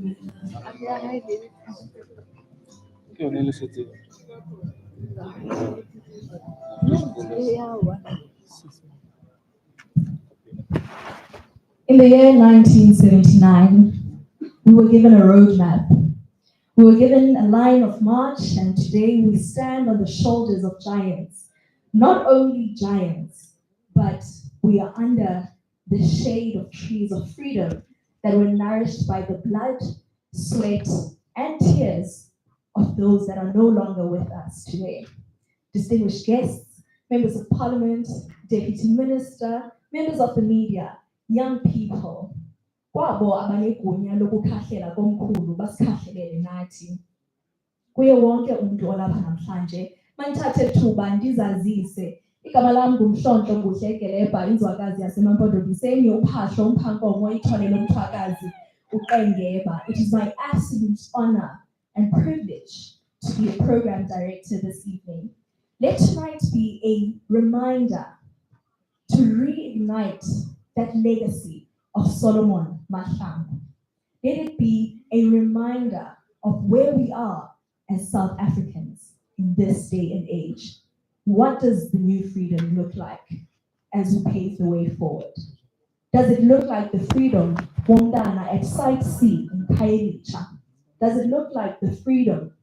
In the year 1979, we were given a roadmap. We were given a line of march, and today we stand on the shoulders of giants. Not only giants, but we are under the shade of trees of freedom that were nourished by the blood, sweat, and tears of those that are no longer with us today. Distinguished guests, members of parliament, deputy minister, members of the media, young people, kwabo abanegunya lokukhahlela komkhulu basikhahlelele nathi. Kuye wonke umuntu olapha namhlanje, mangithathe ithuba ndizazise. Igama lami ngumhlonto Buhle Gelebha, inzwakazi yaseMampondomiseni, uphahlo umphankomo ithole lomthwakazi uQengeba. It is my absolute honor and privilege to be a program director this evening. Let tonight be a reminder to reignite that legacy of Solomon Mahlangu. Let it be a reminder of where we are as South Africans in this day and age. What does the new freedom look like as we pave the way forward? Does it look like the freedom Wongana at Site C in Kailicha? Does it look like the freedom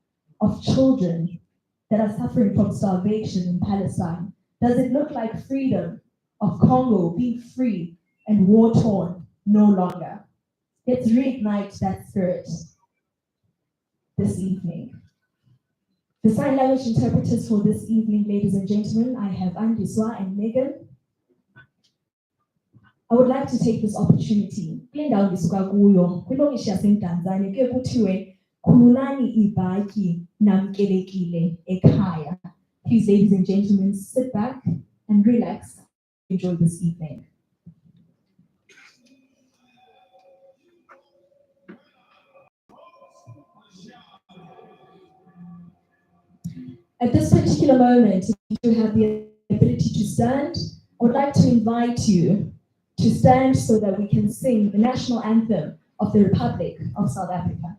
of children that are suffering from starvation in Palestine? Does it look like freedom of Congo being free and war-torn no longer? Let's reignite that spirit this evening. The sign language interpreters for this evening, ladies and gentlemen, I have Andiswa and Megan. I would like to take this opportunity. Please, ladies and gentlemen, sit back and relax. Enjoy this evening. At this particular moment, if you have the ability to stand, I would like to invite you to stand so that we can sing the national anthem of the Republic of South Africa.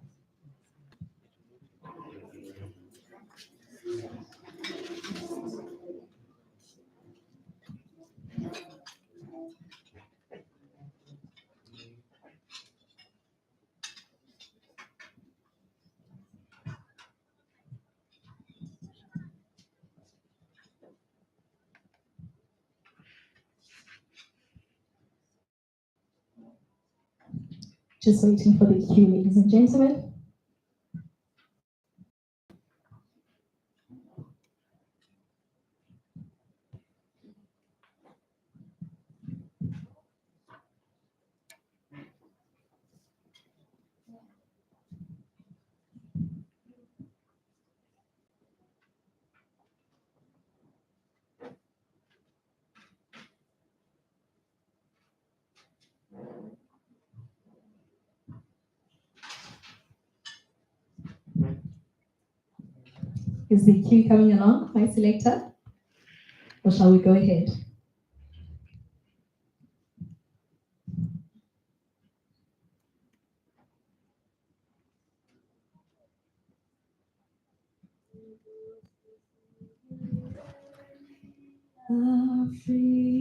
Just waiting for the cue, ladies and gentlemen. Is the cue coming along, my selector? Or shall we go ahead? Africa,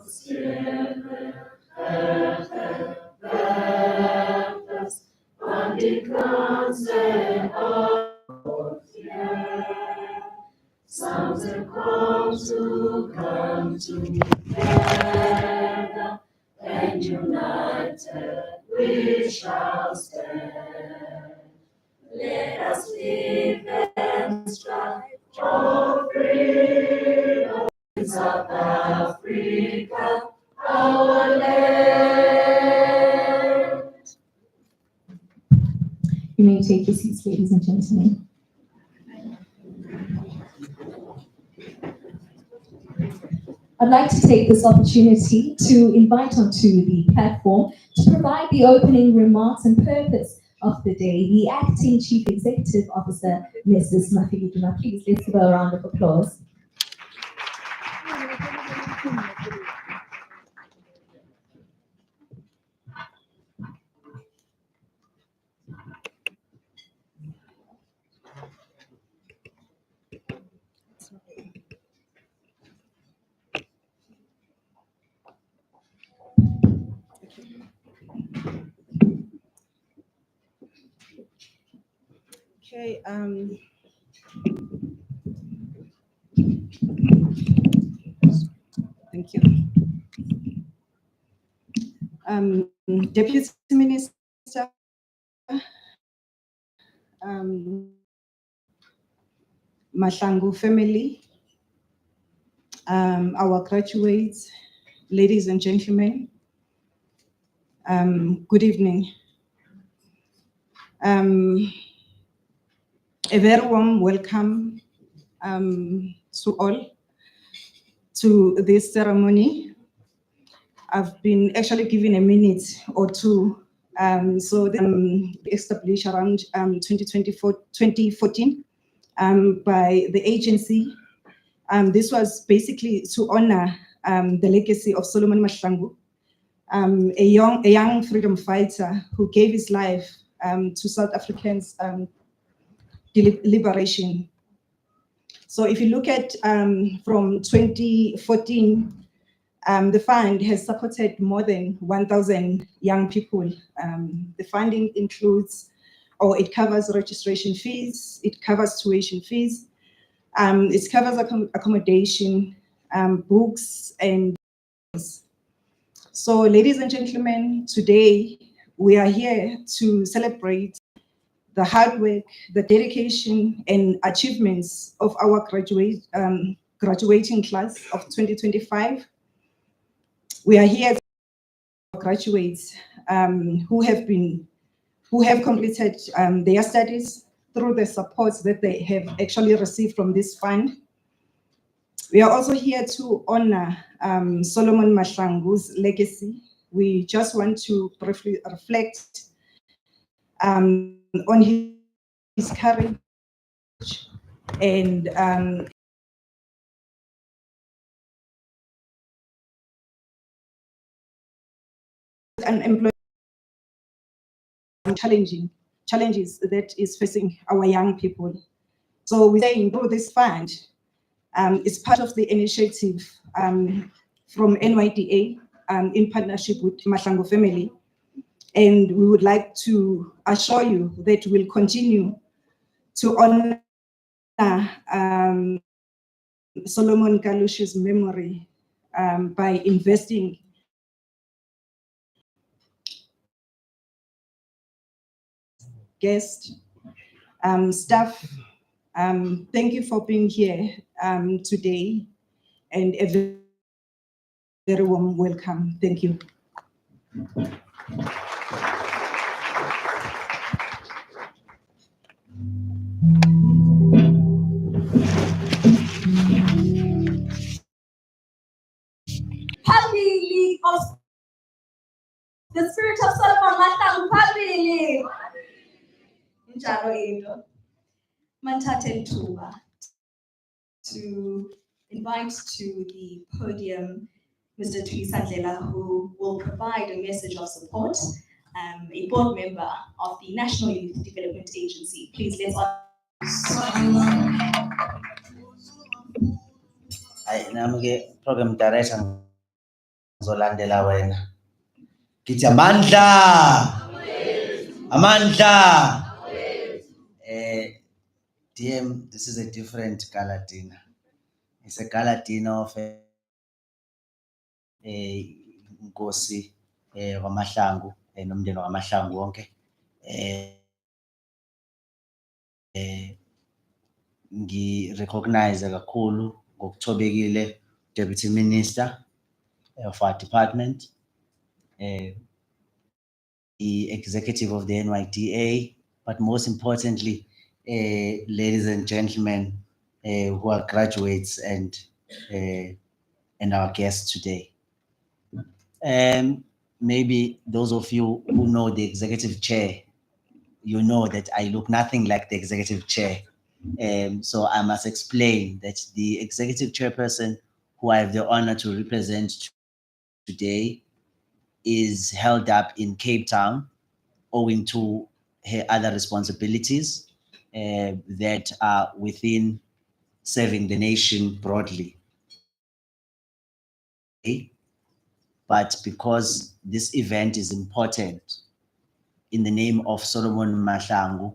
Sounds a call to come together, and united we shall stand. Let us live and strive for freedom. South Africa, our land. You may take your seats, ladies and gentlemen. I'd like to take this opportunity to invite onto the platform to provide the opening remarks and purpose of the day, the Acting Chief Executive Officer, Mrs. Mahlangu. Please, let's give her a round of applause. Okay, thank you. Deputy Minister, Mahlangu family, our graduates, ladies and gentlemen, good evening. A very warm welcome to all to this ceremony. I've been actually given a minute or two. Established around 2014 by the agency. This was basically to honor the legacy of Solomon Mahlangu, a young freedom fighter who gave his life to South Africans' liberation. So if you look at from 2014, the fund has supported more than 1,000 young people. The funding includes, or it covers registration fees, it covers tuition fees, it covers accommodation, books, and so, ladies and gentlemen, today we are here to celebrate the hard work, the dedication, and achievements of our graduating class of 2025. We are here for graduates who have completed their studies through the supports that they have actually received from this fund. We are also here to honor Solomon Mahlangu's legacy. We just want to briefly reflect on his courage and unemployment challenges that is facing our young people. So we say through this fund, it's part of the initiative from NYDA in partnership with Mahlangu family. And we would like to assure you that we'll continue to honor Solomon Kalushi's memory by investing guests, staff. Thank you for being here today, and a very warm welcome. Thank you. Family of the spirit of Solomon Mahlangu, family. Mantate Tuba to invite to the podium Mr. Nyda, who will provide a message of support, a board member of the National Youth Development Agency. Please let's program direction Zolandela wena. Kithi amandla. Amandla. DM, this is a different gala dinner. It's a gala dinner of Nkosi waMahlangu nomndeni waMahlangu wonke. Ngi-recognize kakhulu ngokuthobekile Deputy Minister of our department, the executive of the NYDA, but most importantly, ladies and gentlemen who are graduates and our guests today. Maybe those of you who know the executive chair, you know that I look nothing like the executive chair. So I must explain that the executive chairperson who I have the honor to represent today is held up in Cape Town owing to her other responsibilities that are within serving the nation broadly. But because this event is important, in the name of Solomon Mahlangu,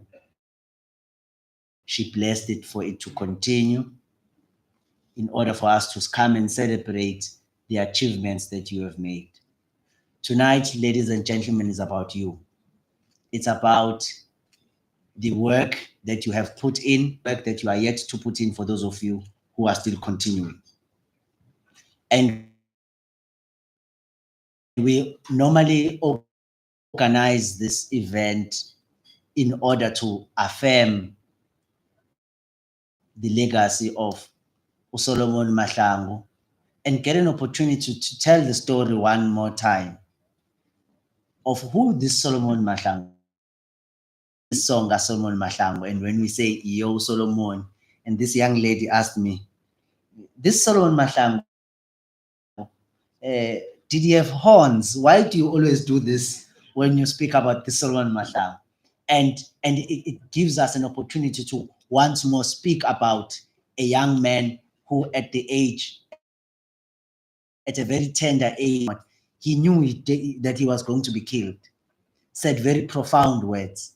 she blessed it for it to continue in order for us to come and celebrate the achievements that you have made. Tonight, ladies and gentlemen, is about you. It's about the work that you have put in, work that you are yet to put in for those of you who are still continuing. And we normally organize this event in order to affirm the legacy of Solomon Mahlangu and get an opportunity to tell the story one more time of who this Solomon Mahlangu, this song is Solomon Mahlangu. And when we say, yo, Solomon, and this young lady asked me, this Solomon Mahlangu, did he have horns? Why do you always do this when you speak about this Solomon Mahlangu? And it gives us an opportunity to once more speak about a young man who at the age, at a very tender age, he knew that he was going to be killed, said very profound words,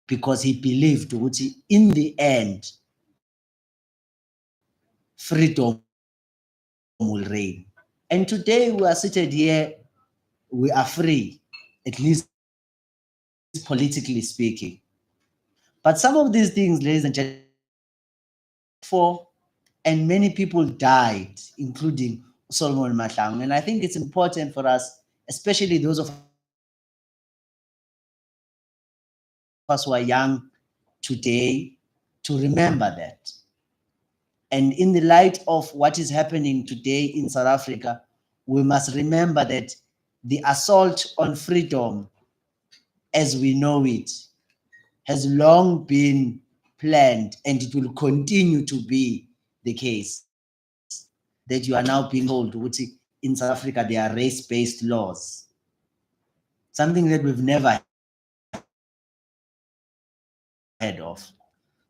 because he believed that in the end, freedom will reign. And today we are seated here, we are free, at least politically speaking. But some of these things, ladies and gentlemen, and many people died, including Solomon Mahlangu. And I think it's important for us, especially those of us who are young today, to remember that. And in the light of what is happening today in South Africa, we must remember that the assault on freedom, as we know it, has long been planned, and it will continue to be the case. That you are now being told in South Africa there are race-based laws, something that we've never heard of,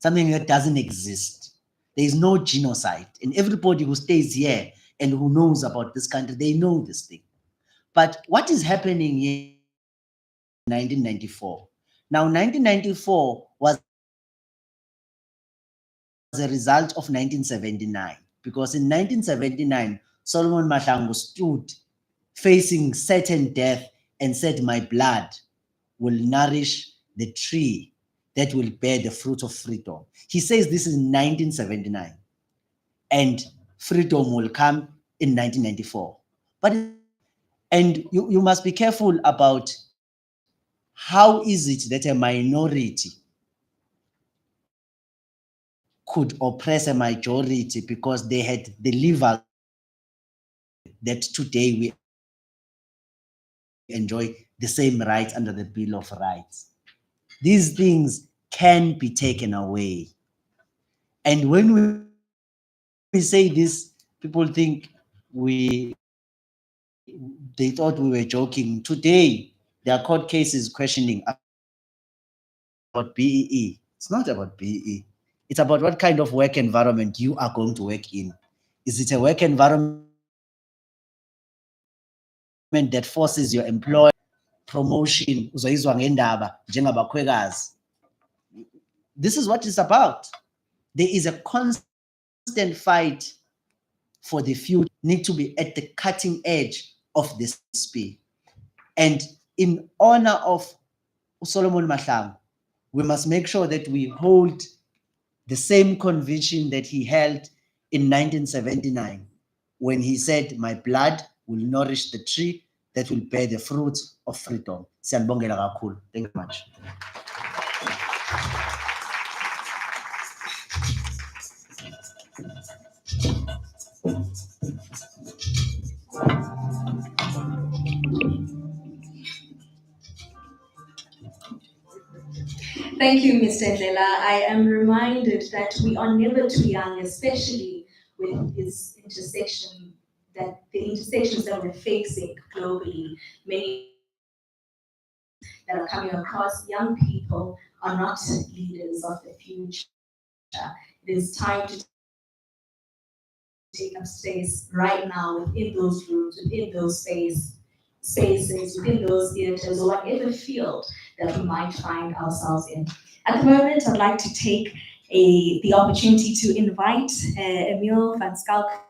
something that doesn't exist. There is no genocide, and everybody who stays here and who knows about this country, they know this thing. But what is happening here in 1994? Now, 1994 was a result of 1979, because in 1979, Solomon Mahlangu stood facing certain death and said, my blood will nourish the tree that will bear the fruit of freedom. He says this is 1979, and freedom will come in 1994. And you must be careful about how is it that a minority could oppress a majority because they had the lever that today we enjoy the same rights under the Bill of Rights. These things can be taken away. And when we say this, people think they thought we were joking. Today, there are court cases questioning about BEE. It's not about BEE. It's about what kind of work environment you are going to work in. Is it a work environment that forces your employer promotion. Uzoyizwa ngendaba njengabakhwekazi. This is what it's about. There is a constant fight for the future. Need to be at the cutting edge of this speed. And in honor of Solomon Mahlangu, we must make sure that we hold the same conviction that he held in 1979 when he said, "My blood will nourish the tree that will bear the fruits of freedom." Siyanibongela kakhulu. Thank you very much. Thank you, Mr. Nyda. I am reminded that we are never too young, especially with this intersection, that the intersections that we're facing globally, many that are coming across, young people are not leaders of the future. It is time to take up space right now within those rooms, within those spaces, within those theaters, or whatever field that we might find ourselves in. At the moment, I'd like to take the opportunity to invite Emil van Schalkwyk,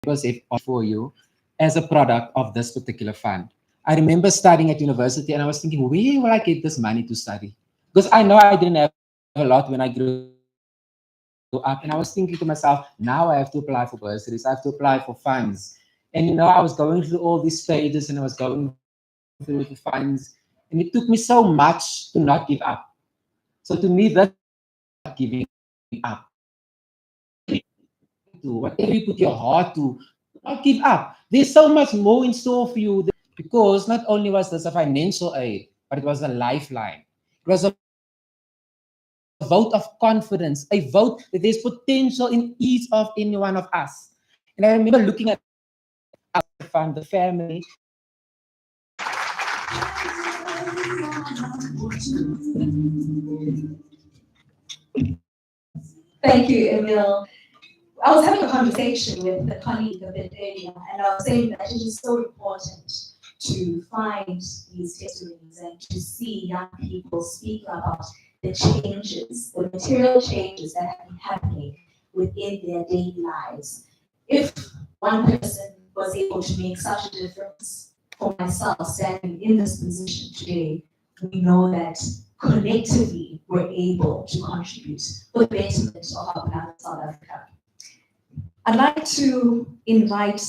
was for you as a product of this particular fund. I remember studying at university and I was thinking, where will I get this money to study? Because I know I didn't have a lot when I grew up, and I was thinking to myself, now I have to apply for bursaries, I have to apply for funds. And I was going through all these stages and I was going through the funds, and it took me so much to not give up. So to me, that's not giving up. Whatever you put your heart to, not give up. There's so much more in store for you, because not only was this a financial aid, but it was a lifeline. It was a vote of confidence, a vote that there's potential in each of any one of us. And I remember looking at the family. Thank you, Emil. I was having a conversation with a colleague a bit earlier, and I was saying that it is so important to find these testimonies and to see young people speak about the changes, the material changes that have been happening within their daily lives. If one person was able to make such a difference, for myself standing in this position today, we know that collectively we're able to contribute for the betterment of our beloved South Africa. I'd like to invite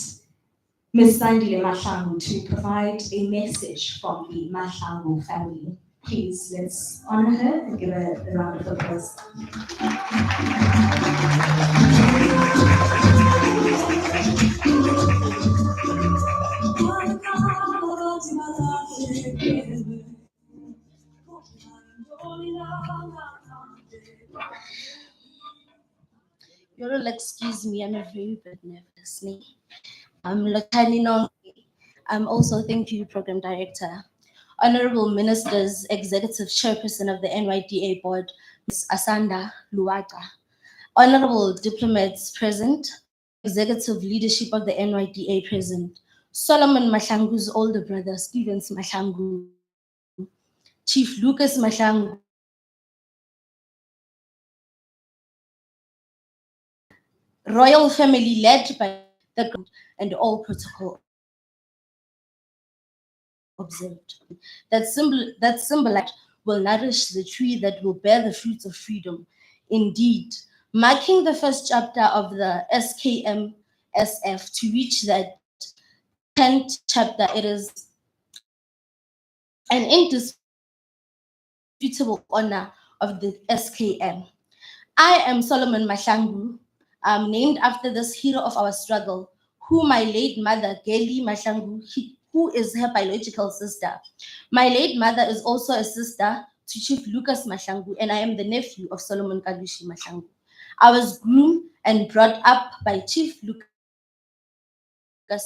Ms. Sandile Mahlangu to provide a message from the Mahlangu family. Please, let's honor her and give her a round of applause. You'll excuse me, I'm a very bit nervous. I'm Lotani Nong. I'm also, thank you, Program Director. Honorable Ministers, Executive Chairperson of the NYDA Board, Ms. Asanda Luwaga. Honorable diplomats present, Executive Leadership of the NYDA present, Solomon Mahlangu's older brother, Stevens Mahlangu, Chief Lucas Mahlangu, royal family led by the group, and all protocol observed. That symbol will nourish the tree that will bear the fruits of freedom. Indeed, marking the first chapter of the SKMSF to reach that 10th chapter, it is an indisputable honor of the SKM. I am Solomon Mahlangu, named after this hero of our struggle, who my late mother, Geli Mahlangu, who is her biological sister. My late mother is also a sister to Chief Lucas Mahlangu, and I am the nephew of Solomon Kalushi Mahlangu. I was groomed and brought up by Chief Lucas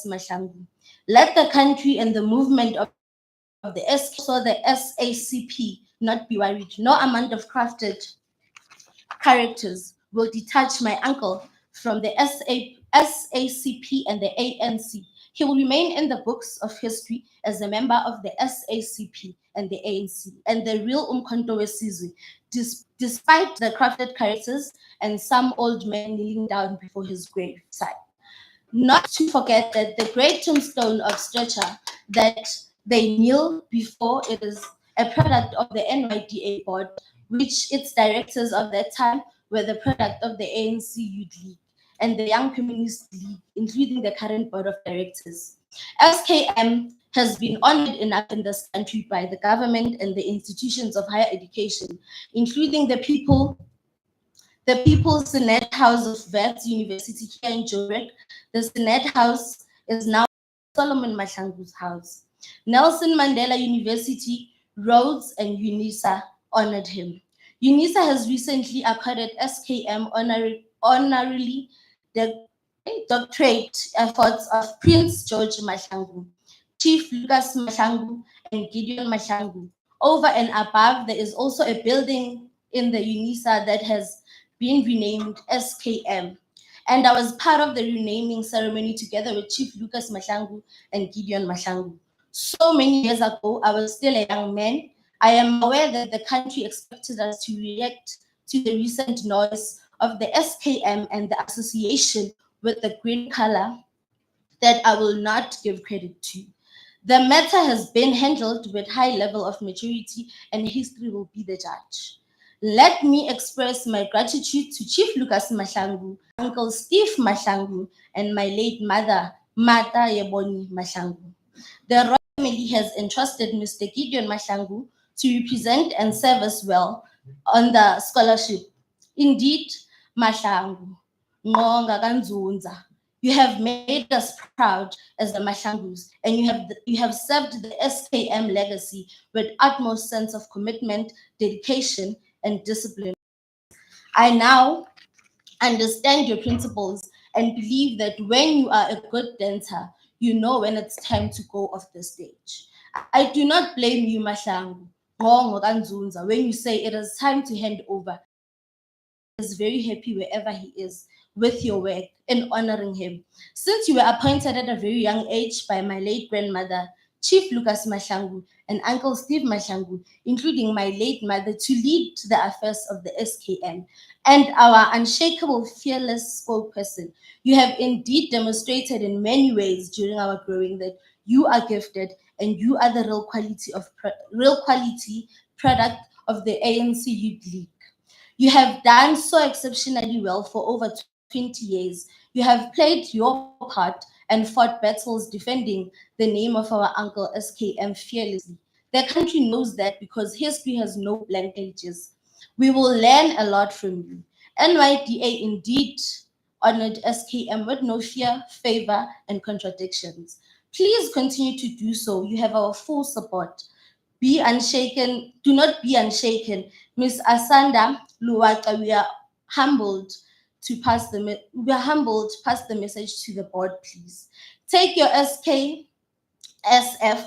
Mahlangu. Let the country and the movement of the SACP not be worried. No amount of crafted characters will detach my uncle from the SACP and the ANC. He will remain in the books of history as a member of the SACP and the ANC and the real Umkhonto weSizwe, despite the crafted characters and some old men kneeling down before his graveside. Not to forget that the great tombstone of stretcher that they kneel before, it is a product of the NYDA board, which its directors of that time were the product of the ANC Youth League and the Young Communist League, including the current board of directors. SKM has been honored enough in this country by the government and the institutions of higher education, including the People's Senate House of Wits University here in Joburg. The Senate House is now Solomon Mahlangu's house. Nelson Mandela University, Rhodes, and UNISA honored him. UNISA has recently accorded SKM honorarily the doctorate efforts of Prince George Mahlangu, Chief Lucas Mahlangu, and Gideon Mahlangu. Over and above, there is also a building in the UNISA that has been renamed SKM. And I was part of the renaming ceremony together with Chief Lucas Mahlangu and Gideon Mahlangu. So many years ago, I was still a young man. I am aware that the country expected us to react to the recent noise of the SKM and the association with the green color that I will not give credit to. The matter has been handled with high level of maturity and history will be the judge. Let me express my gratitude to Chief Lucas Mahlangu, Uncle Steve Mahlangu, and my late mother, Mata Yeboni Mahlangu. The royal family has entrusted Mr. Gideon Mahlangu to represent and serve us well on the scholarship. Indeed, Mahlangu, Ngonga Kanzunza, you have made us proud as the Mahlangus, and you have served the SKM legacy with utmost sense of commitment, dedication, and discipline. I now understand your principles and believe that when you are a good dancer, you know when it's time to go off the stage. I do not blame you, Mahlangu, Ngongo Kanzunza, when you say it is time to hand over. He is very happy wherever he is with your work and honoring him. Since you were appointed at a very young age by my late grandmother, Chief Lucas Mahlangu, and Uncle Steve Mahlangu, including my late mother, to lead the affairs of the SKM, and our unshakable, fearless spokesperson, you have indeed demonstrated in many ways during our growing that you are gifted and you are the real quality product of the ANC Youth League. You have done so exceptionally well for over 20 years. You have played your part and fought battles defending the name of our uncle SKM fearlessly. The country knows that because history has no blank pages. We will learn a lot from you. NYDA indeed honored SKM with no fear, favor, and contradictions. Please continue to do so. You have our full support. Be unshaken. Do not be unshaken. Miss Asanda Luwaka, we are humbled to pass the message to the board, please. Take your SKSF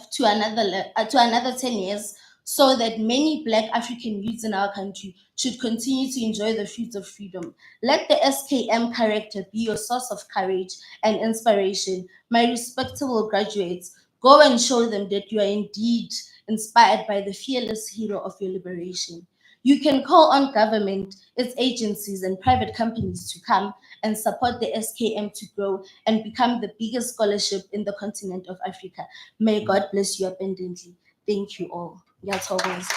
to another 10 years so that many Black African youths in our country should continue to enjoy the fruits of freedom. Let the SKM character be your source of courage and inspiration. My respectable graduates, go and show them that you are indeed inspired by the fearless hero of your liberation. You can call on government, its agencies, and private companies to come and support the SKM to grow and become the biggest scholarship in the continent of Africa. May God bless you abundantly. Thank you all. Ngiyathokoza.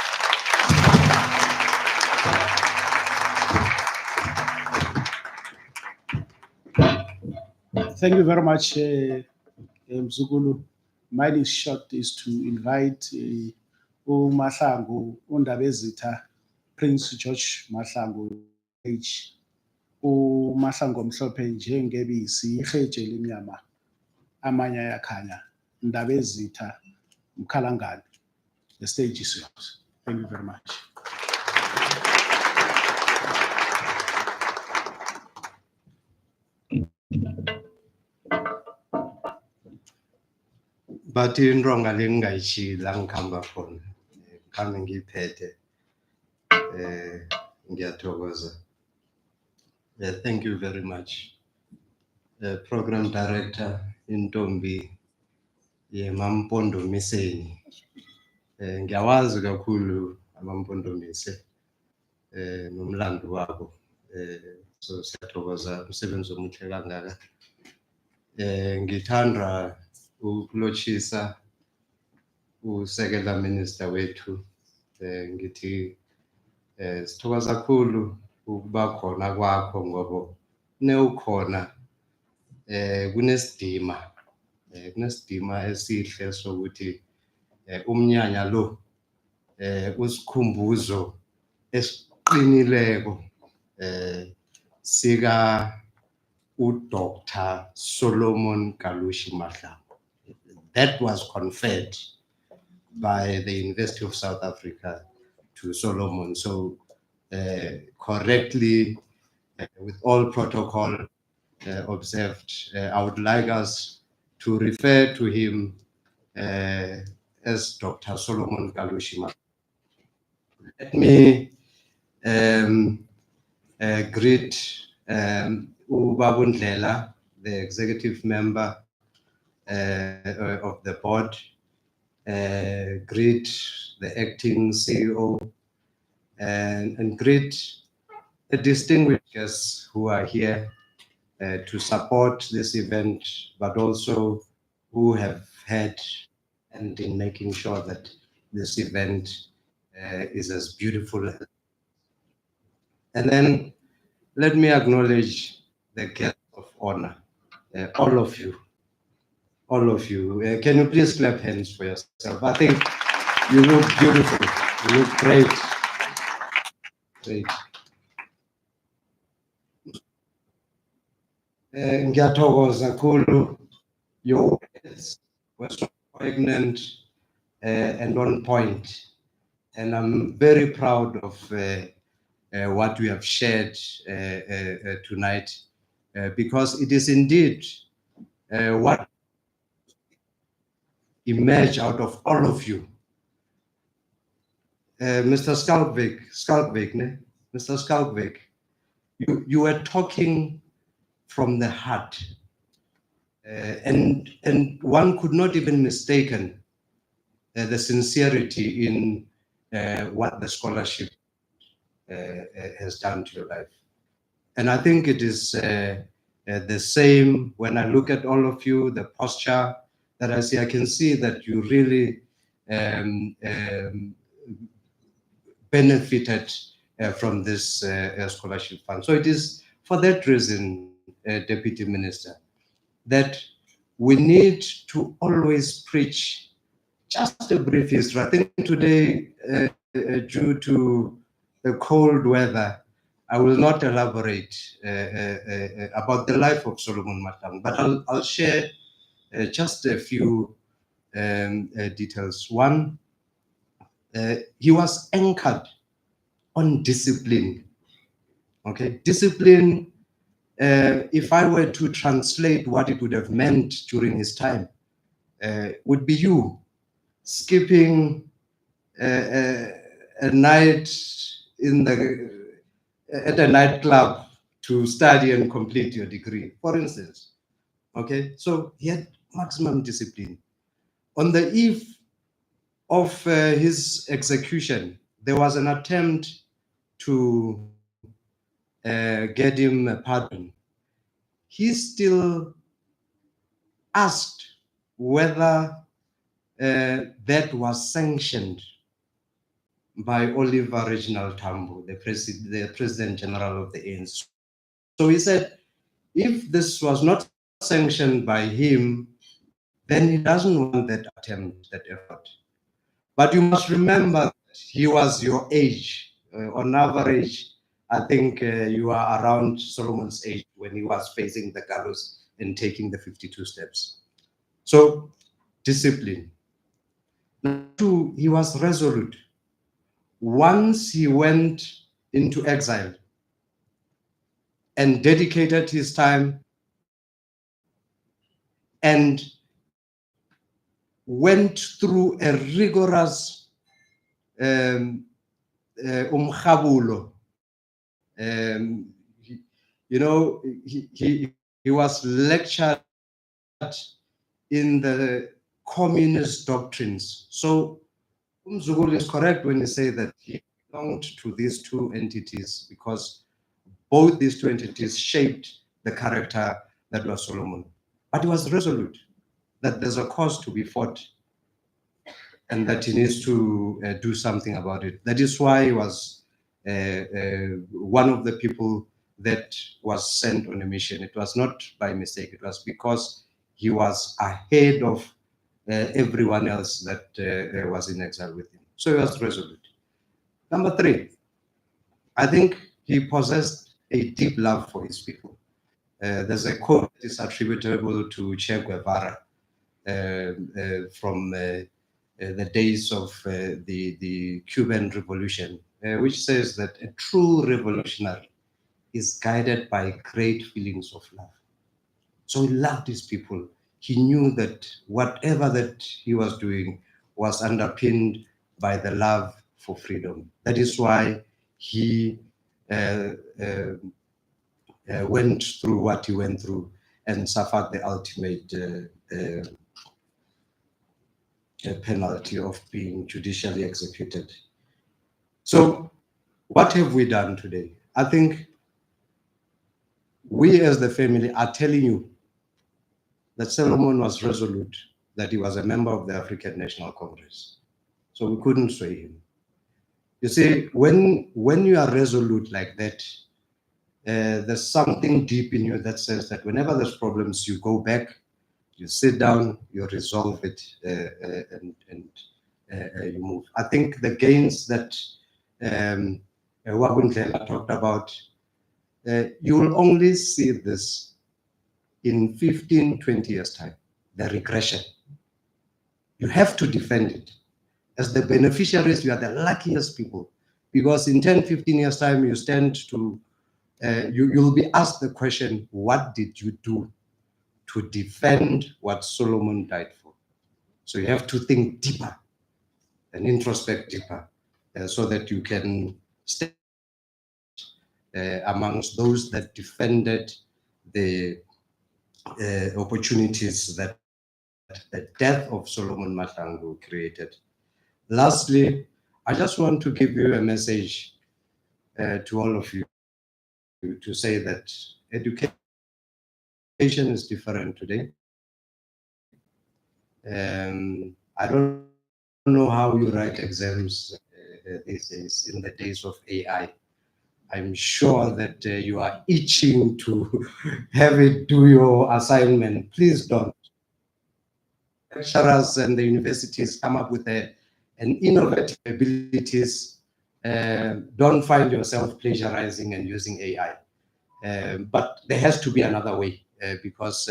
Thank you very much, Mzukulu. My next shot is to invite Mahlangu, Undabezitha, Prince George Mahlangu H. Mahlangu omhlophe njengebisi iheje limnyama amanya yakhanya Ndabezitha Mkhalangani. The stage is yours. Thank you very much. Bathi into ngale ngingayishila ngikhamba khona khambe ngiphethe ngiyathokoza. Thank you very much. Program Director Intombi yeMampondomiseni. Ngiyawazi kakhulu amaMpondomise nomlando wabo. So siyathokoza umsebenzi omuhle kangaka. Ngithanda ukulochisa usekela minister wethu. Ngithi sithokoza kakhulu ukuba khona kwakho ngoba neukhona kunesidima esihle sokuthi umnyanya lo usikhumbuzo esiqinileko sika uDr. Solomon Kalushi Mahlangu. That was conferred by the University of South Africa to Solomon. So correctly, with all protocol observed, I would like us to refer to him as Dr. Solomon Kalushi Mahlangu. Let me greet Ubabundlela, the executive member of the board, greet the acting CEO, and greet the distinguished guests who are here to support this event, but also who have had and in making sure that this event is as beautiful. And then let me acknowledge the guests of honor, all of you. Can you please clap hands for yourself? I think you look beautiful. You look great. Great. Ngiyathokoza kakhulu. Your words were so pregnant and on point. And I'm very proud of what we have shared tonight, because it is indeed what emerged out of all of you. Mr. Skalkvik, you were talking from the heart, and one could not even mistaken the sincerity in what the scholarship has done to your life. And I think it is the same when I look at all of you, the posture that I see. I can see that you really benefited from this scholarship fund. So it is for that reason, Deputy Minister, that we need to always preach just a brief history. I think today, due to the cold weather, I will not elaborate about the life of Solomon Mahlangu, but I'll share just a few details. One, he was anchored on discipline. Okay, discipline, if I were to translate what it would have meant during his time, would be you skipping a night at a nightclub to study and complete your degree, for instance. Okay, so he had maximum discipline. On the eve of his execution, there was an attempt to get him a pardon. He still asked whether that was sanctioned by Oliver Reginald Tambo, the President General of the ANC. So he said, if this was not sanctioned by him, then he doesn't want that attempt, that effort. But you must remember that he was your age. On average, I think you are around Solomon's age when he was facing the gallows and taking the 52 steps. So, discipline. Number two, he was resolute. Once he went into exile and dedicated his time and went through a rigorous umkhabulo. He He was lectured in the communist doctrines. So Umzukulu is correct when he say that he belonged to these two entities because both these two entities shaped the character that was Solomon. But he was resolute that there's a cause to be fought and that he needs to do something about it. That is why he was one of the people that was sent on a mission. It was not by mistake. It was because he was ahead of everyone else that was in exile with him. So he was resolute. Number three, I think he possessed a deep love for his people. There's a quote that is attributable to Che Guevara from the days of the Cuban Revolution, which says that a true revolutionary is guided by great feelings of love. So he loved his people. He knew that whatever that he was doing was underpinned by the love for freedom. That is why he went through what he went through and suffered the ultimate penalty of being judicially executed. So what have we done today? I think we as the family are telling you that Solomon was resolute, that he was a member of the African National Congress. So we couldn't sway him. You see, when you are resolute like that, there's something deep in you that says that whenever there's problems, you go back, you sit down, you resolve it, and you move. I think the gains that Wagundlela talked about, you will only see this in 15, 20 years' time, the regression. You have to defend it. As the beneficiaries, you are the luckiest people, because in 10, 15 years' time, you stand to, you'll be asked the question, what did you do to defend what Solomon died for? So you have to think deeper and introspect deeper so that you can stand amongst those that defended the opportunities that the death of Solomon Mahlangu created. Lastly, I just want to give you a message to all of you to say that education is different today. I don't know how you write exams these days in the days of AI. I'm sure that you are itching to have it do your assignment. Please don't. Lecturers and the universities come up with an innovative abilities. Don't find yourself plagiarizing and using AI. But there has to be another way because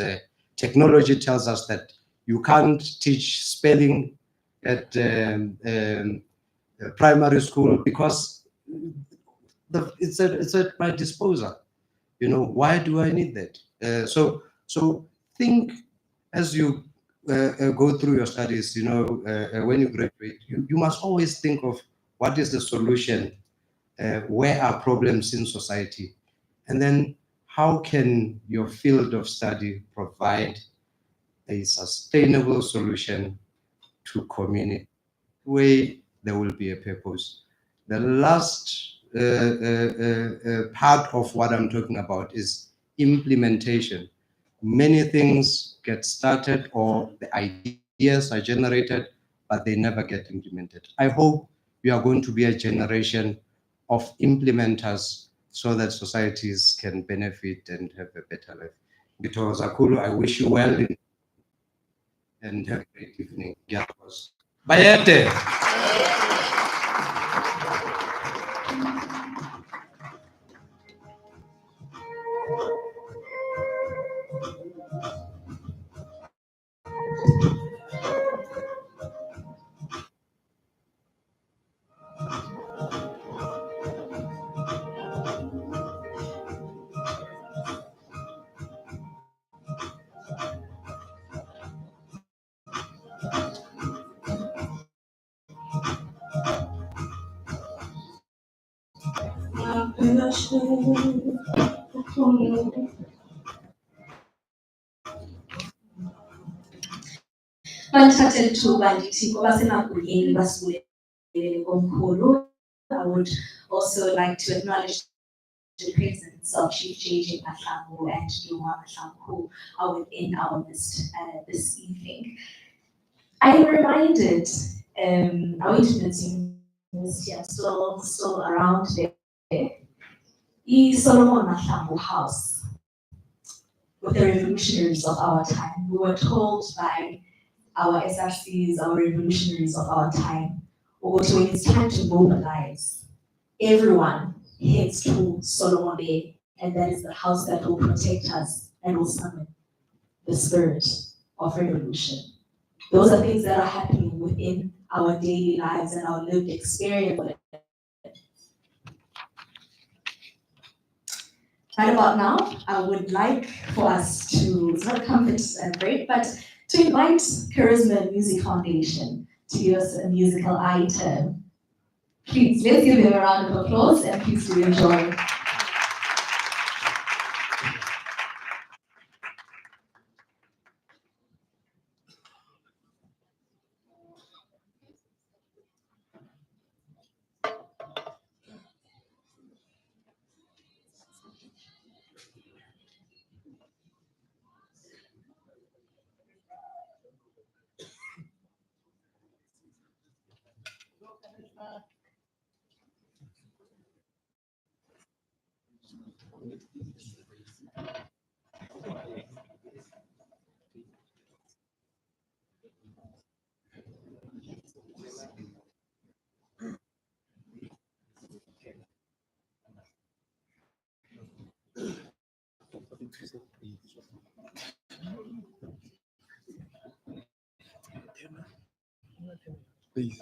technology tells us that you can't teach spelling at primary school because it's at my disposal. You know, why do I need that? So think as you go through your studies, you know, when you graduate, you must always think of what is the solution, where are problems in society, and then how can your field of study provide a sustainable solution to community where there will be a purpose. The last part of what I'm talking about is implementation. Many things get started or the ideas are generated, but they never get implemented. I hope we are going to be a generation of implementers so that societies can benefit and have a better life. Because Akulu, I wish you well and have a great evening. Bayete. Mandithathe ithuba ndithi kwabasemagunyeni basibulele komkhulu. I would also like to acknowledge the presence of Chief JJ Mahlangu and Duma Mahlangu, who are within our midst this evening. I am reminded, our University, I'm still around there, is Solomon Mahlangu House, with the revolutionaries of our time. We were told by our SRCs, our revolutionaries of our time, when it's time to mobilize, everyone heads to Solomon Bay, and that is the house that will protect us and will summon the spirit of revolution. Those are things that are happening within our daily lives and our lived experience. Right about now, I would like for us to, it's not a comfort break, but to invite Charisma Music Foundation to give us a musical item. Please, let's give them a round of applause and please do enjoy. Please.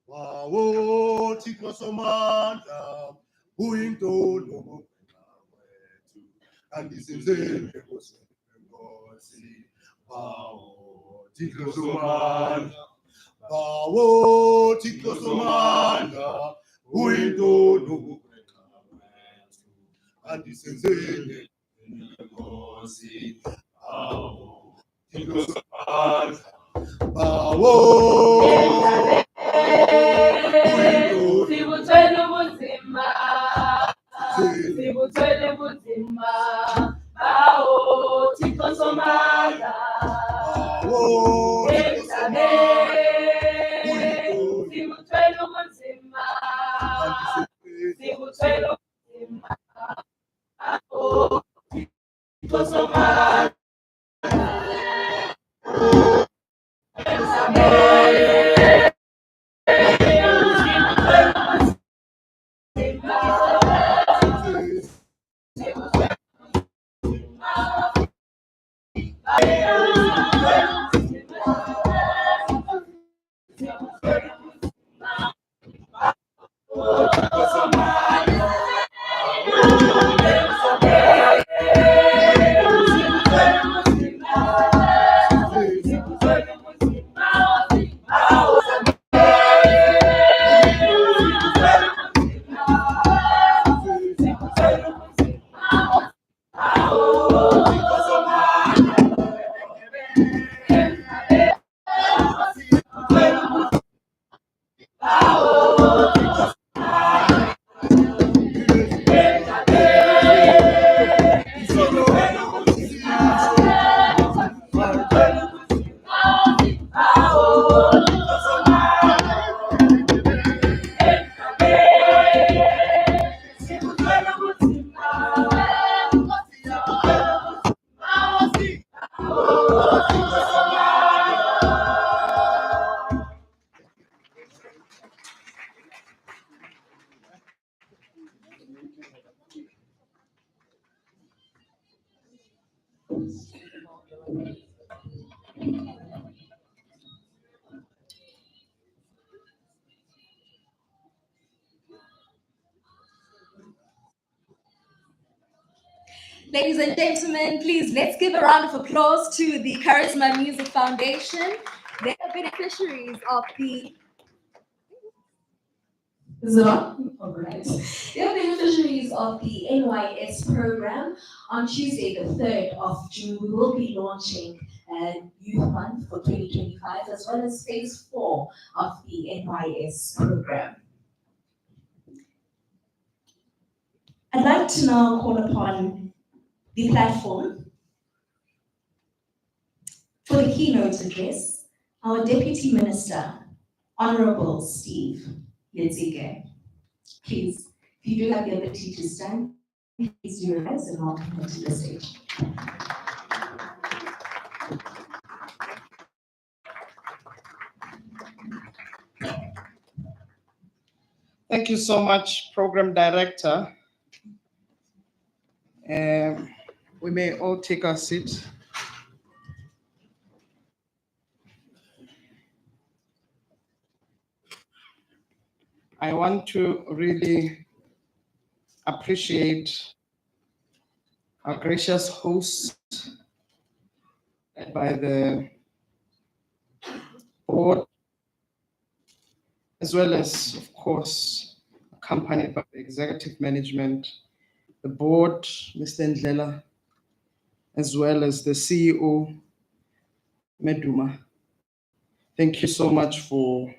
Wawo Thixo somandla uyintoni wethu andisenzele Nkosi Wawo Thixo somandla Wawo Thixo somandla uyintoni wethu andisenzele Nkosi Wawo Thixo somandla Wawo Sibuthwele ubunzima, sibuthwele ubunzima, bawo Thixo somandla, emhlabeni. Sibuthwele ubunzima, sibuthwele ubunzima, bawo Thixo somandla, emhlabeni. Ladies and gentlemen, please let's give a round of applause to the Charisma Music Foundation. They are beneficiaries of the Is it on? All right. They are beneficiaries of the NYS program. On Tuesday, the 3rd of June, we will be launching Youth Month for 2025, as well as phase 4 of the NYS program. I'd like to now call upon the platform for the keynote address, our Deputy Minister, Honorable Steve Yetzige. Please, if you do have the ability to stand, please do rise and welcome him to the stage. Thank you so much, Program Director. We may all take our seat. I want to really appreciate our gracious host, led by the board, as well as, of course, accompanied by the executive management, the board, Mr. Ndlela, as well as the CEO, Meduma. Thank you so much for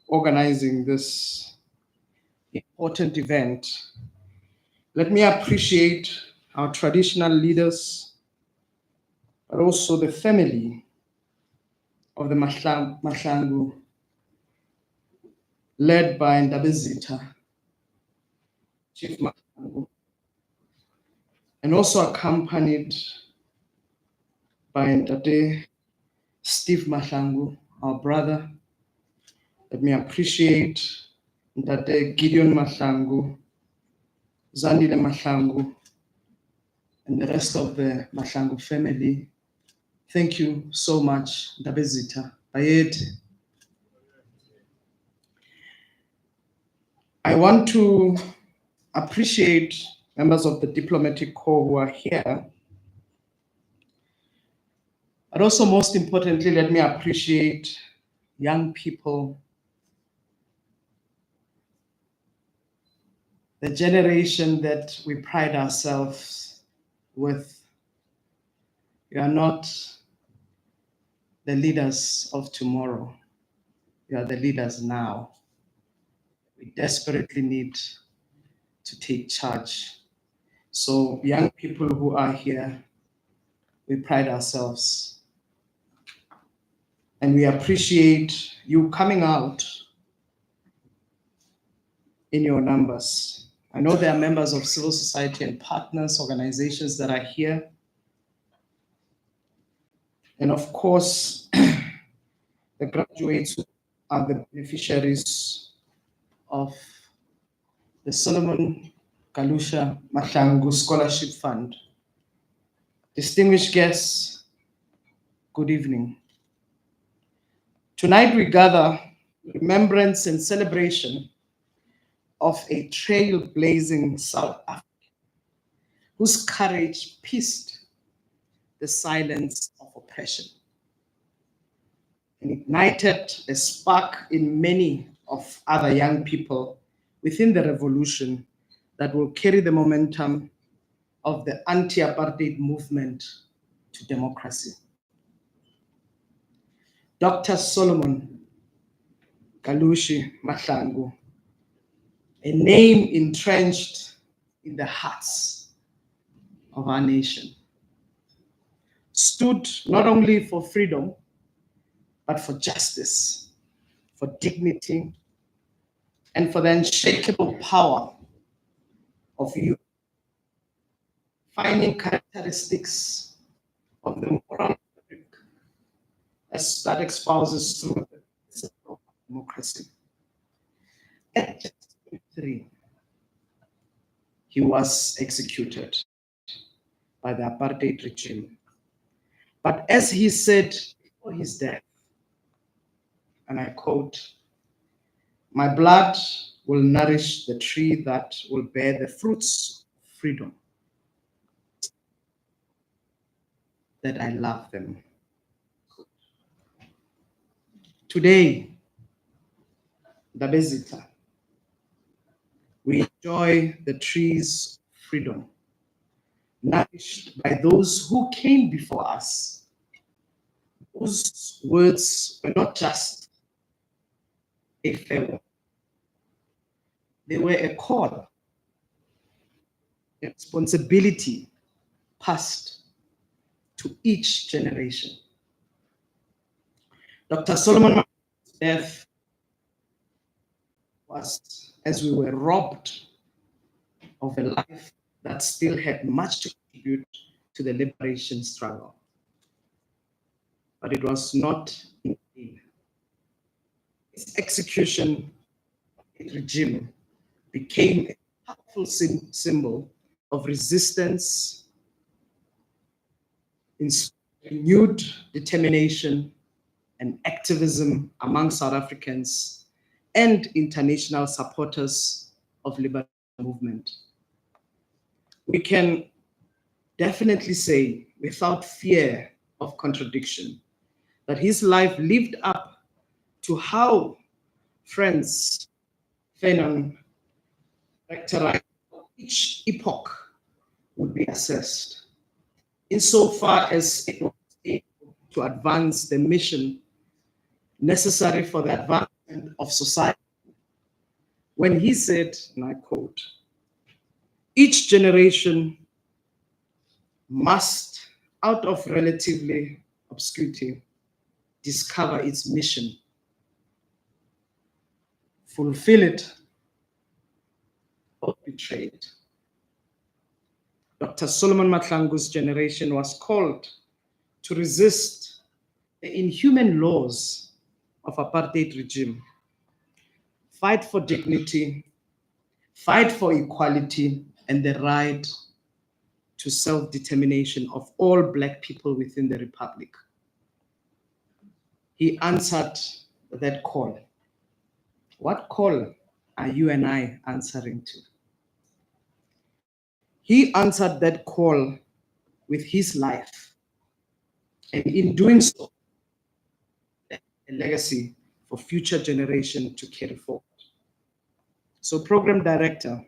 organizing this important event, let me appreciate our traditional leaders, but also the family of the Mahlangu, led by Ndabezitha, Chief Mahlangu, and also accompanied by Ndade Steve Mahlangu, our brother. Let me appreciate Ndade Gideon Mahlangu, Zandile Mahlangu, and the rest of the Mahlangu family. Thank you so much, Ndabezitha. Bayet. I want to appreciate members of the diplomatic corps who are here. But also, most importantly, let me appreciate young people, the generation that we pride ourselves with. You are not the leaders of tomorrow. You are the leaders now. We desperately need to take charge. So, young people who are here, we pride ourselves. And we appreciate you coming out in your numbers. I know there are members of civil society and partners, organizations that are here. And of course, the graduates who are the beneficiaries of the Solomon Kalushi Mahlangu Scholarship Fund. Distinguished guests, good evening. Tonight we gather remembrance and celebration of a trailblazing South African whose courage pierced the silence of oppression and ignited a spark in many of other young people within the revolution that will carry the momentum of the anti-apartheid movement to democracy. Dr. Solomon Kalushi Mahlangu, a name entrenched in the hearts of our nation, stood not only for freedom, but for justice, for dignity, and for the unshakable power of youth, finding characteristics of the moral fabric as that espouses through the principle of democracy. At just 23, he was executed by the apartheid regime. But as he said before his death, and I quote, "My blood will nourish the tree that will bear the fruits of freedom, that I love them." Today, Ndabezitha, we enjoy the trees of freedom, nourished by those who came before us, whose words were not just a farewell. They were a call, a responsibility passed to each generation. Dr. Solomon's death was as we were robbed of a life that still had much to contribute to the liberation struggle. But it was not in vain. His execution regime became a powerful symbol of resistance, renewed determination, and activism among South Africans and international supporters of liberation movement. We can definitely say, without fear of contradiction, that his life lived up to how Franz Fanon characterized each epoch would be assessed, insofar as it was able to advance the mission necessary for the advancement of society when he said, and I quote, "Each generation must, out of relatively obscurity, discover its mission, fulfill it, or betray it." Dr. Solomon Mahlangu's generation was called to resist the inhuman laws of apartheid regime, fight for dignity, fight for equality and the right to self-determination of all Black people within the Republic. He answered that call. What call are you and I answering to? He answered that call with his life, and in doing so, a legacy for future generations to carry forward. So, Program Director,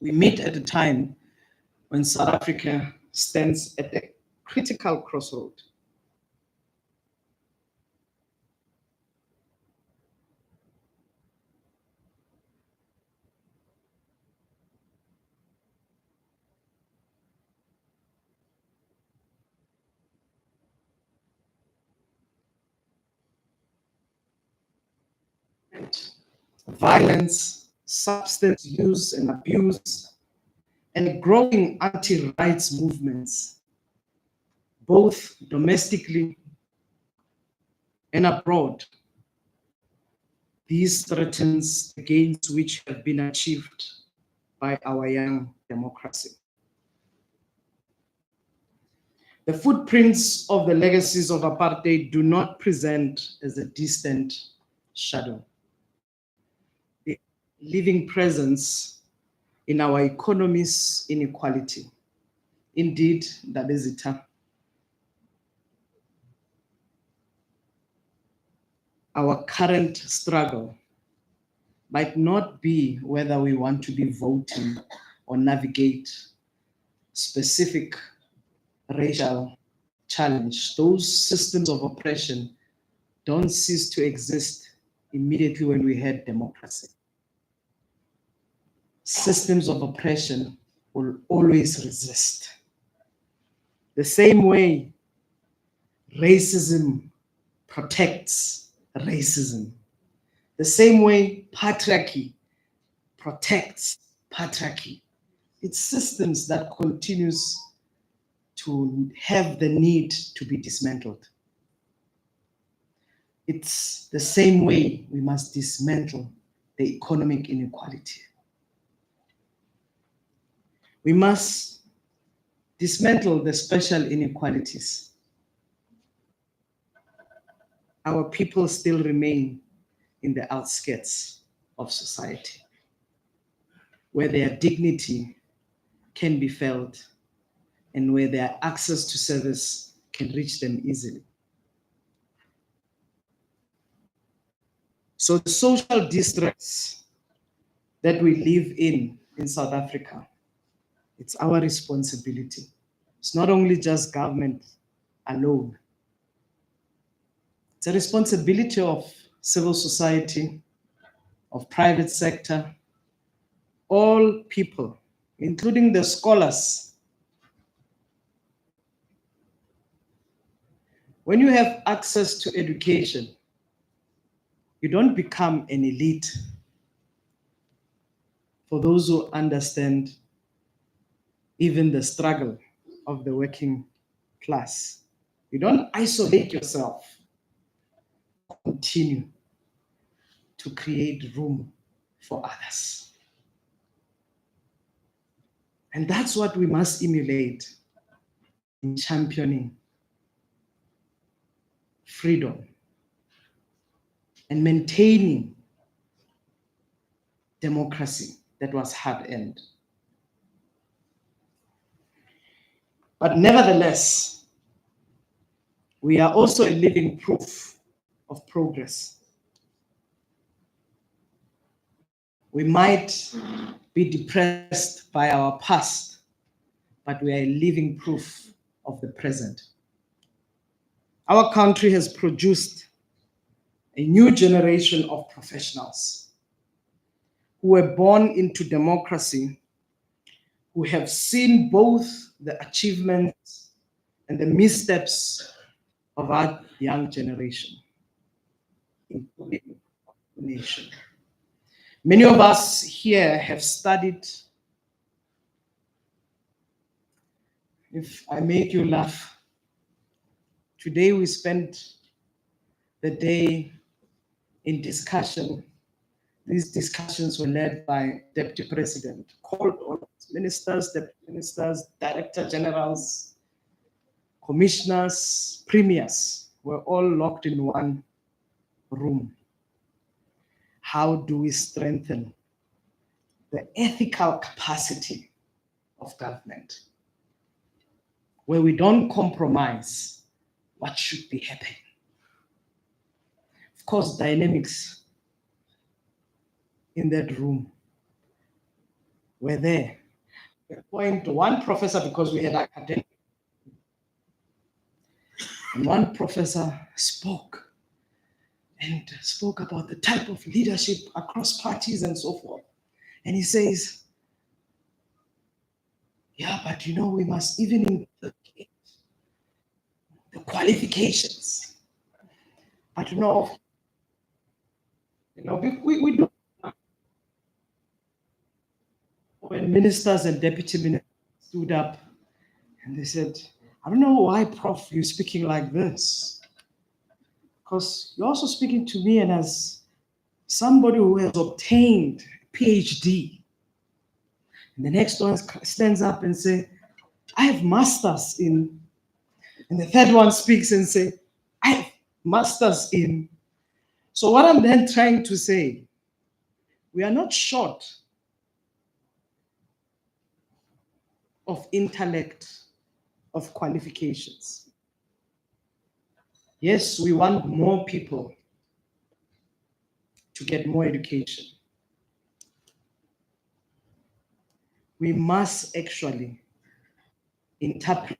we meet at a time when South Africa stands at a critical crossroad. Violence, substance use and abuse, and growing anti-rights movements, both domestically and abroad. These threatens the gains which have been achieved by our young democracy. The footprints of the legacies of apartheid do not present as a distant shadow. The living presence in our economy's inequality. Indeed, that is it. Our current struggle might not be whether we want to be voting or navigate specific racial challenge. Those systems of oppression don't cease to exist immediately when we had democracy. Systems of oppression will always resist. The same way racism protects racism, the same way patriarchy protects patriarchy. It's systems that continues to have the need to be dismantled. It's the same way we must dismantle the economic inequality. We must dismantle the special inequalities. Our people still remain in the outskirts of society, where their dignity can be felt and where their access to service can reach them easily. So the social distress that we live in South Africa, it's our responsibility. It's not only just government alone. It's a responsibility of civil society, of private sector, all people, including the scholars. When you have access to education, you don't become an elite. For those who understand even the struggle of the working class, you don't isolate yourself. Continue to create room for others. And that's what we must emulate in championing freedom and maintaining democracy that was hard-earned. But nevertheless, we are also a living proof of progress. We might be depressed by our past, but we are a living proof of the present. Our country has produced a new generation of professionals, who were born into democracy, who have seen both the achievements and the missteps of our young generation, including the nation. Many of us here have studied. If I make you laugh, today we spent the day in discussion. These discussions were led by Deputy President, called on ministers, deputy ministers, director generals, commissioners, premiers, were all locked in one room. How do we strengthen the ethical capacity of government, where we don't compromise what should be happening? Of course, dynamics in that room were there. We point to one professor because we had academic. And one professor spoke about the type of leadership across parties and so forth. And he says, yeah, but you know, we must even implicate the qualifications. But you know, we do. When ministers and deputy ministers stood up and they said, I don't know why, Prof, you're speaking like this. Because you're also speaking to me and as somebody who has obtained a PhD. And the next one stands up and say, I have masters in. And the third one speaks and say, I have masters in. So what I'm then trying to say, we are not short of intellect, of qualifications. Yes, we want more people to get more education. We must actually interpret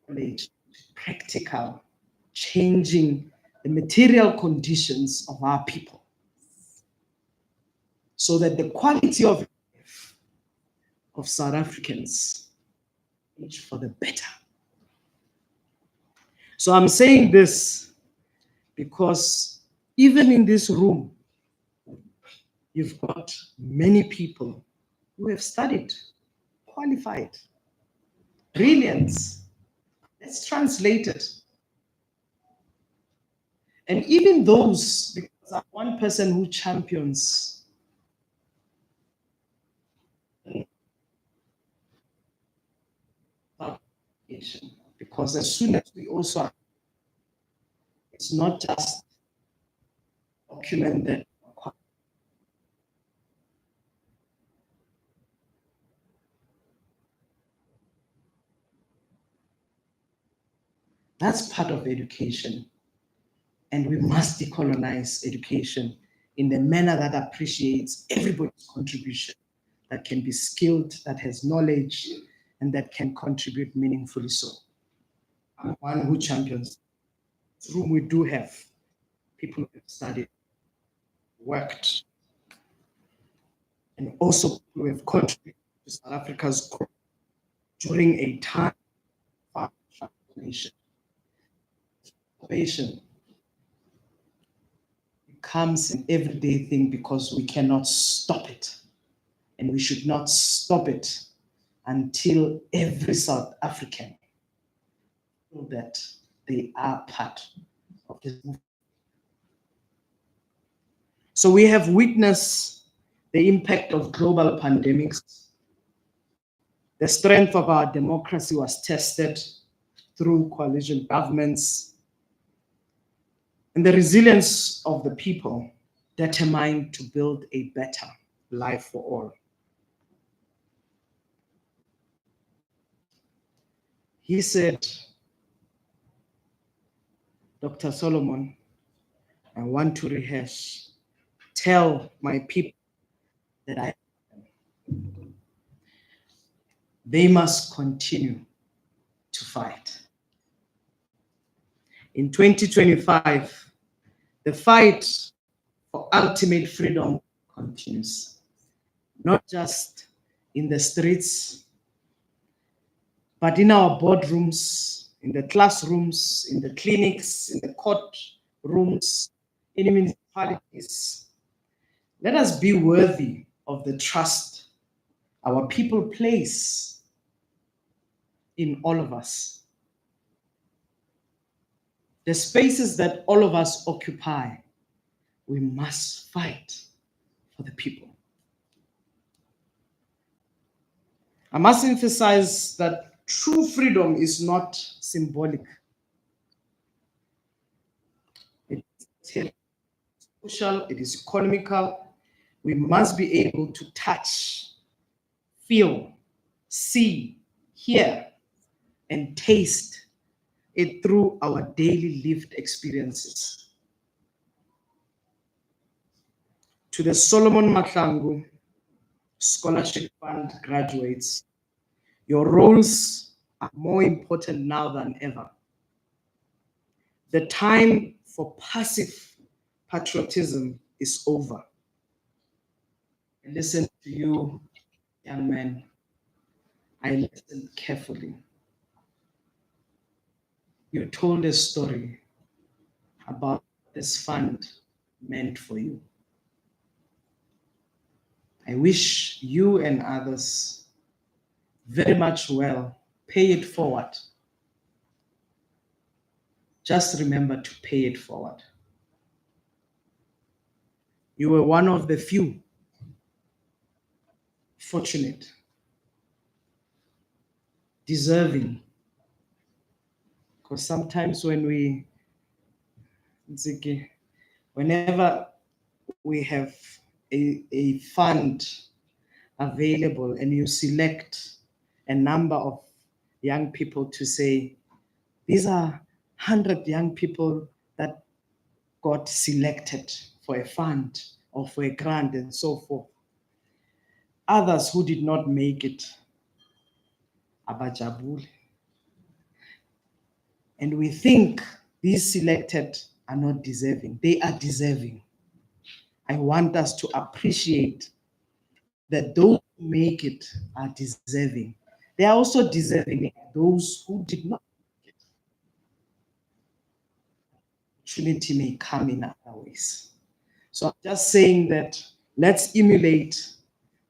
knowledge, practical, changing the material conditions of our people, so that the quality of life of South Africans is for the better. So I'm saying this because even in this room, you've got many people who have studied, qualified, brilliance. Let's translate it. And even those, because I'm one person who champions education, because as soon as we also, it's not just document that. That's part of education. And we must decolonize education in the manner that appreciates everybody's contribution, that can be skilled, that has knowledge, and that can contribute meaningfully so. I'm one who champions. In this room, we do have people who have studied, worked, and also who have contributed to South Africa's growth during a time of transformation. Transformation becomes an everyday thing because we cannot stop it. And we should not stop it until every South African knows that they are part of this movement. So we have witnessed the impact of global pandemics. The strength of our democracy was tested through coalition governments, and the resilience of the people determined to build a better life for all. He said, Dr. Solomon, I want to rehearse, tell my people that they must continue to fight. In 2025, the fight for ultimate freedom continues. not just in the streets, but in our boardrooms, in the classrooms, in the clinics, in the court rooms, in municipalities. Let us be worthy of the trust our people place in all of us. The spaces that all of us occupy, we must fight for the people. I must emphasize that true freedom is not symbolic. It is social, it is economical. We must be able to touch, feel, see, hear, and taste it through our daily lived experiences. To the Solomon Mahlangu Scholarship Fund graduates, your roles are more important now than ever. The time for passive patriotism is over. I listened to you, young man. I listened carefully. You told a story about what this fund meant for you. I wish you and others very much well. Pay it forward. Just remember to pay it forward. You were one of the few fortunate, deserving. Because sometimes whenever we have a fund available and you select a number of young people to say, these are 100 young people that got selected for a fund or for a grant and so forth. Others who did not make it, abajabule. And we think these selected are not deserving. They are deserving. I want us to appreciate that those who make it are deserving. They are also deserving those who did not make it. Opportunity may come in other ways. So I'm just saying that let's emulate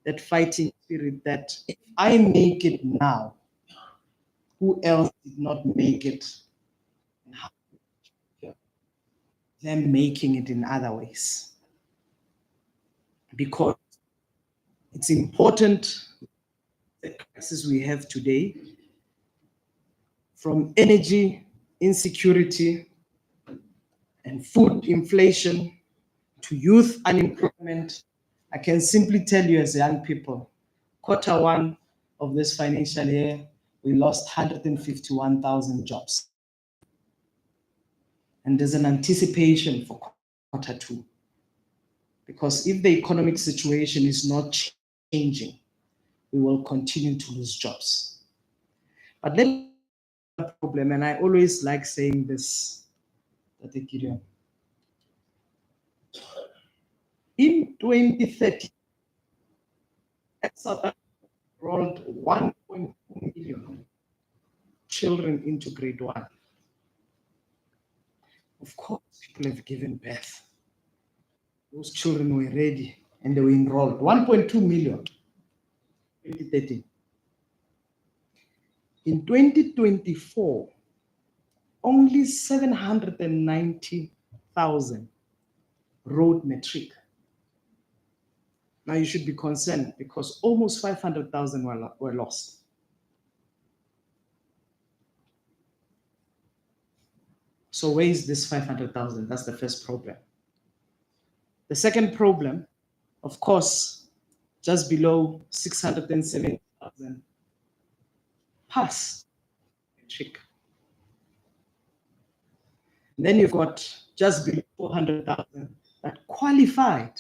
that fighting spirit that if I make it now, who else did not make it? Them making it in other ways. Because it's important, the crisis we have today, from energy insecurity and food inflation to youth unemployment, I can simply tell you as young people, Q1 of this financial year, we lost 151,000 jobs. And there's an anticipation for Q2. Because if the economic situation is not changing, we will continue to lose jobs. But let me the problem, and I always like saying this, Tate Gideon. In 2030, South Africa enrolled 1.2 million children into grade 1. Of course, people have given birth. Those children were ready and they were enrolled. 1.2 million in 2013. In 2024, only 790,000 wrote matric. Now you should be concerned because almost 500,000 were lost. So where is this 500,000? That's the first problem. The second problem, of course, just below 670,000 passed matric. And then you've got just below 400,000 that qualified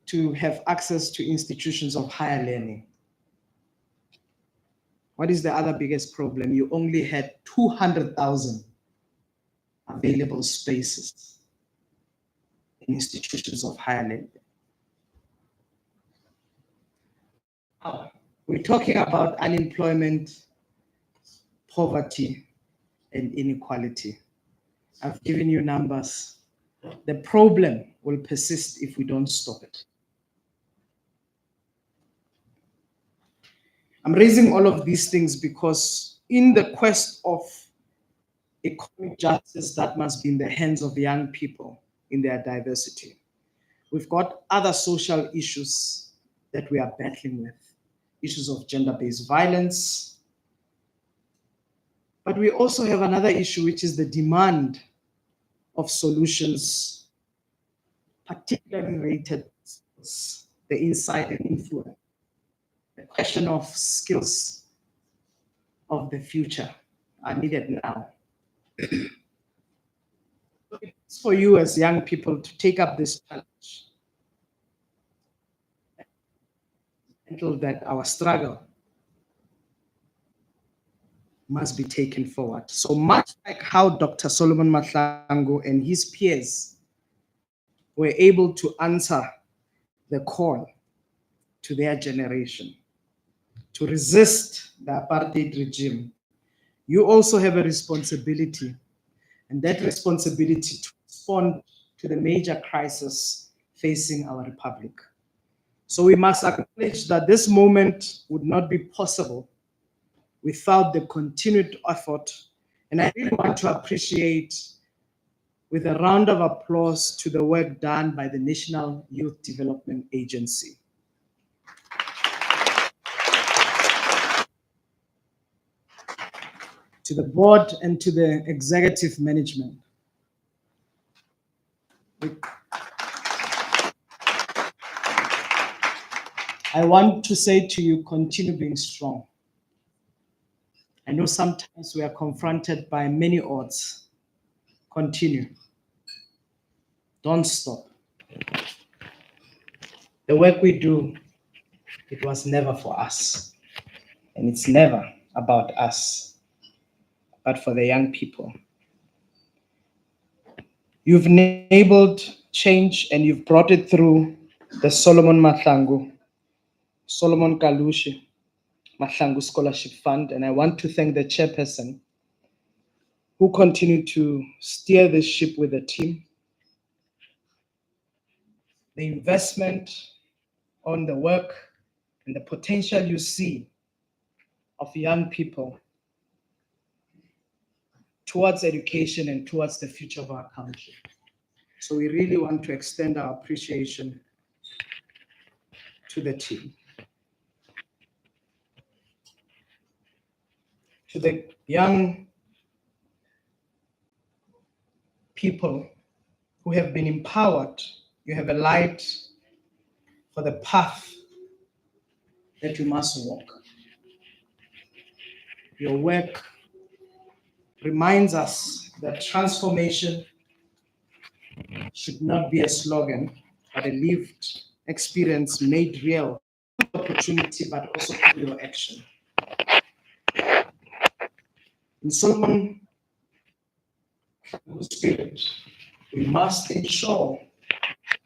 to have access to institutions of higher learning. What is the other biggest problem? You only had 200,000 available spaces in institutions of higher learning. We're talking about unemployment, poverty, and inequality. I've given you numbers. The problem will persist if we don't stop it. I'm raising all of these things because in the quest of economic justice that must be in the hands of young people in their diversity, we've got other social issues that we are battling with, issues of gender-based violence. But we also have another issue, which is the demand of solutions, particularly related to the insight and influence, the question of skills of the future are needed now. It's for you as young people to take up this challenge. Until that our struggle must be taken forward. So much like how Dr. Solomon Mahlangu and his peers were able to answer the call to their generation to resist the apartheid regime, you also have a responsibility, and that responsibility to respond to the major crisis facing our republic. So we must acknowledge that this moment would not be possible without the continued effort. And I really want to appreciate with a round of applause to the work done by the National Youth Development Agency. To the board and to the executive management. I want to say to you, continue being strong. I know sometimes we are confronted by many odds. Continue. Don't stop. The work we do, it was never for us. And it's never about us, but for the young people. You've enabled change and you've brought it through the Solomon Mahlangu, Solomon Kalushi, Mahlangu Scholarship Fund. And I want to thank the chairperson who continued to steer this ship with the team. The investment on the work and the potential you see of young people towards education and towards the future of our country. So we really want to extend our appreciation to the team. To the young people who have been empowered, you have a light for the path that you must walk. Your work reminds us that transformation should not be a slogan, but a lived experience made real opportunity, but also through your action. In Solomon spirit, we must ensure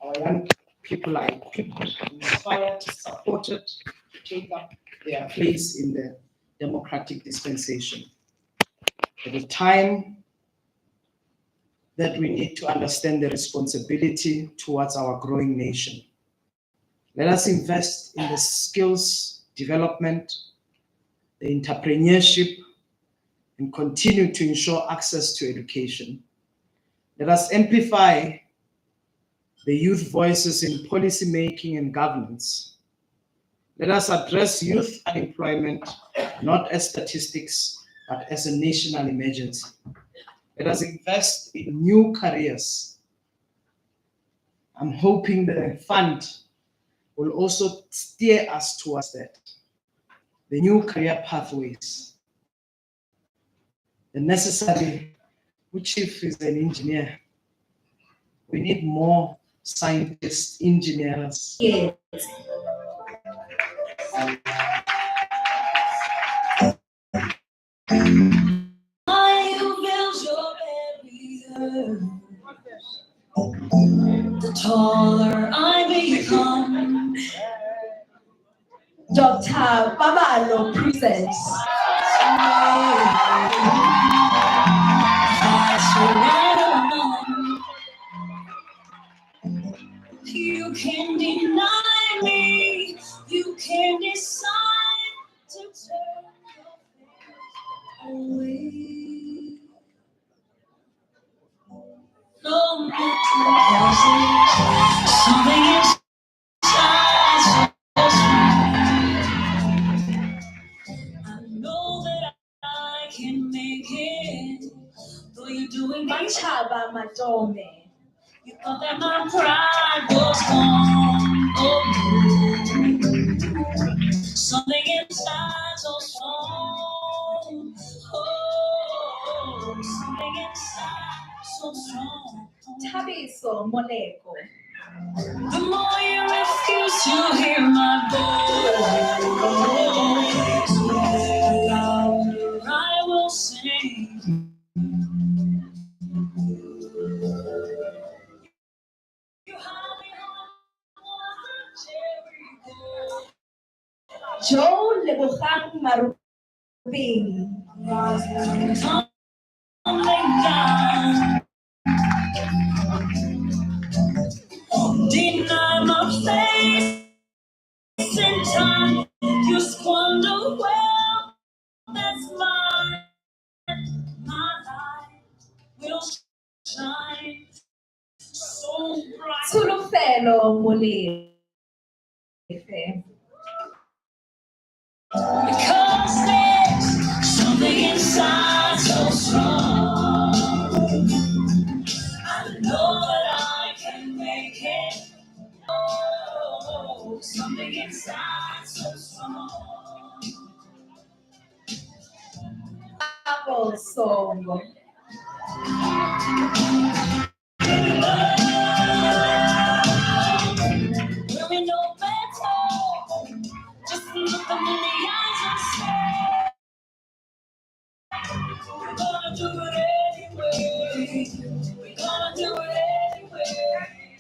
our young people are equipped, inspired, supported to take up their place in the democratic dispensation. At a time that we need to understand the responsibility towards our growing nation. Let us invest in the skills development, the entrepreneurship, and continue to ensure access to education. Let us amplify the youth voices in policy making and governance. Let us address youth unemployment not as statistics, but as a national emergency. Let us invest in new careers. I'm hoping the fund will also steer us towards that. The new career pathways. The necessary, which chief is an engineer. We need more scientists, engineers. Yes. The taller I become. Dr. Babalo presents. You can deny me, you can decide to turn your face away. No matter something inside so sweet. I know that I can make it, though you're doing my chaba, my dome. You thought that my pride was gone. Oh, something inside so strong. Oh, something inside so strong. Tabiso Moleko. The more you refuse to hear my voice, the louder I will sing. Joe Lebohang Maruping. Deny my face in time. You squander well, that's mine. My light will shine so bright. Sulufelo Mole. Because there's something inside so strong. I know that I can make it. Oh, something inside so strong. Apple song. When we know better, just look them in the eyes and say, we're gonna do it anyway. We're gonna do it anyway.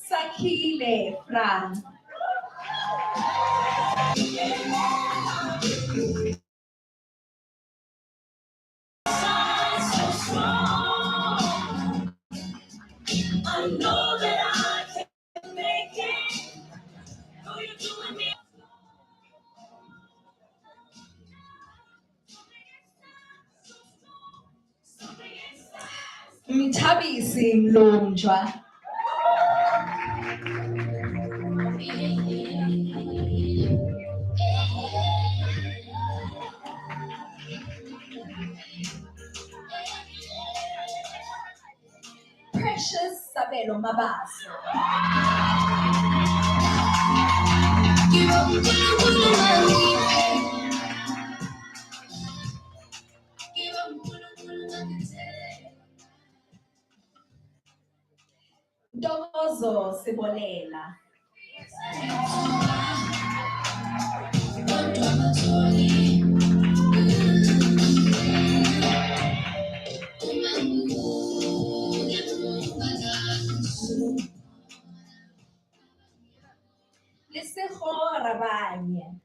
Sakile Fran. So strong. I know that I can make it. Know you're doing me. Mthabisi Mlonjwa. Precious Sabelo Mabaso. Dozo Sibolela. Liseho Rabanye.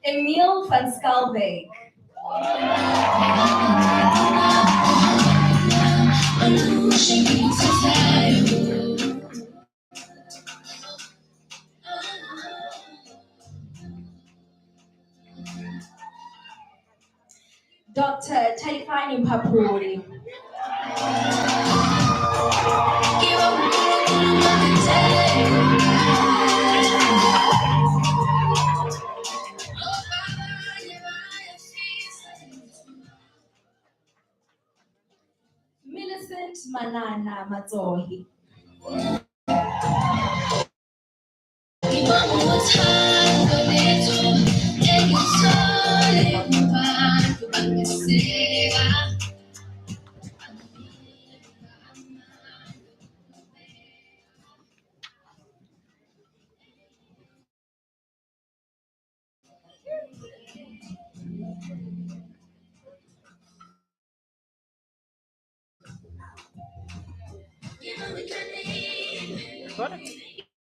Emil van Skalbeek. Dr. Taifani Papuri. Millicent Manana Matsohi.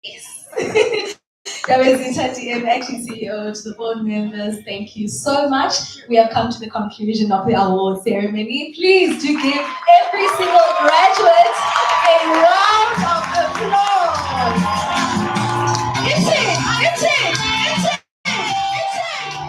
Yes. I'm actually CEO, to the board members, thank you so much. We have come to the conclusion of the award ceremony. Please do give every single graduate a round of applause. It's it, it's it, it's it, it's it.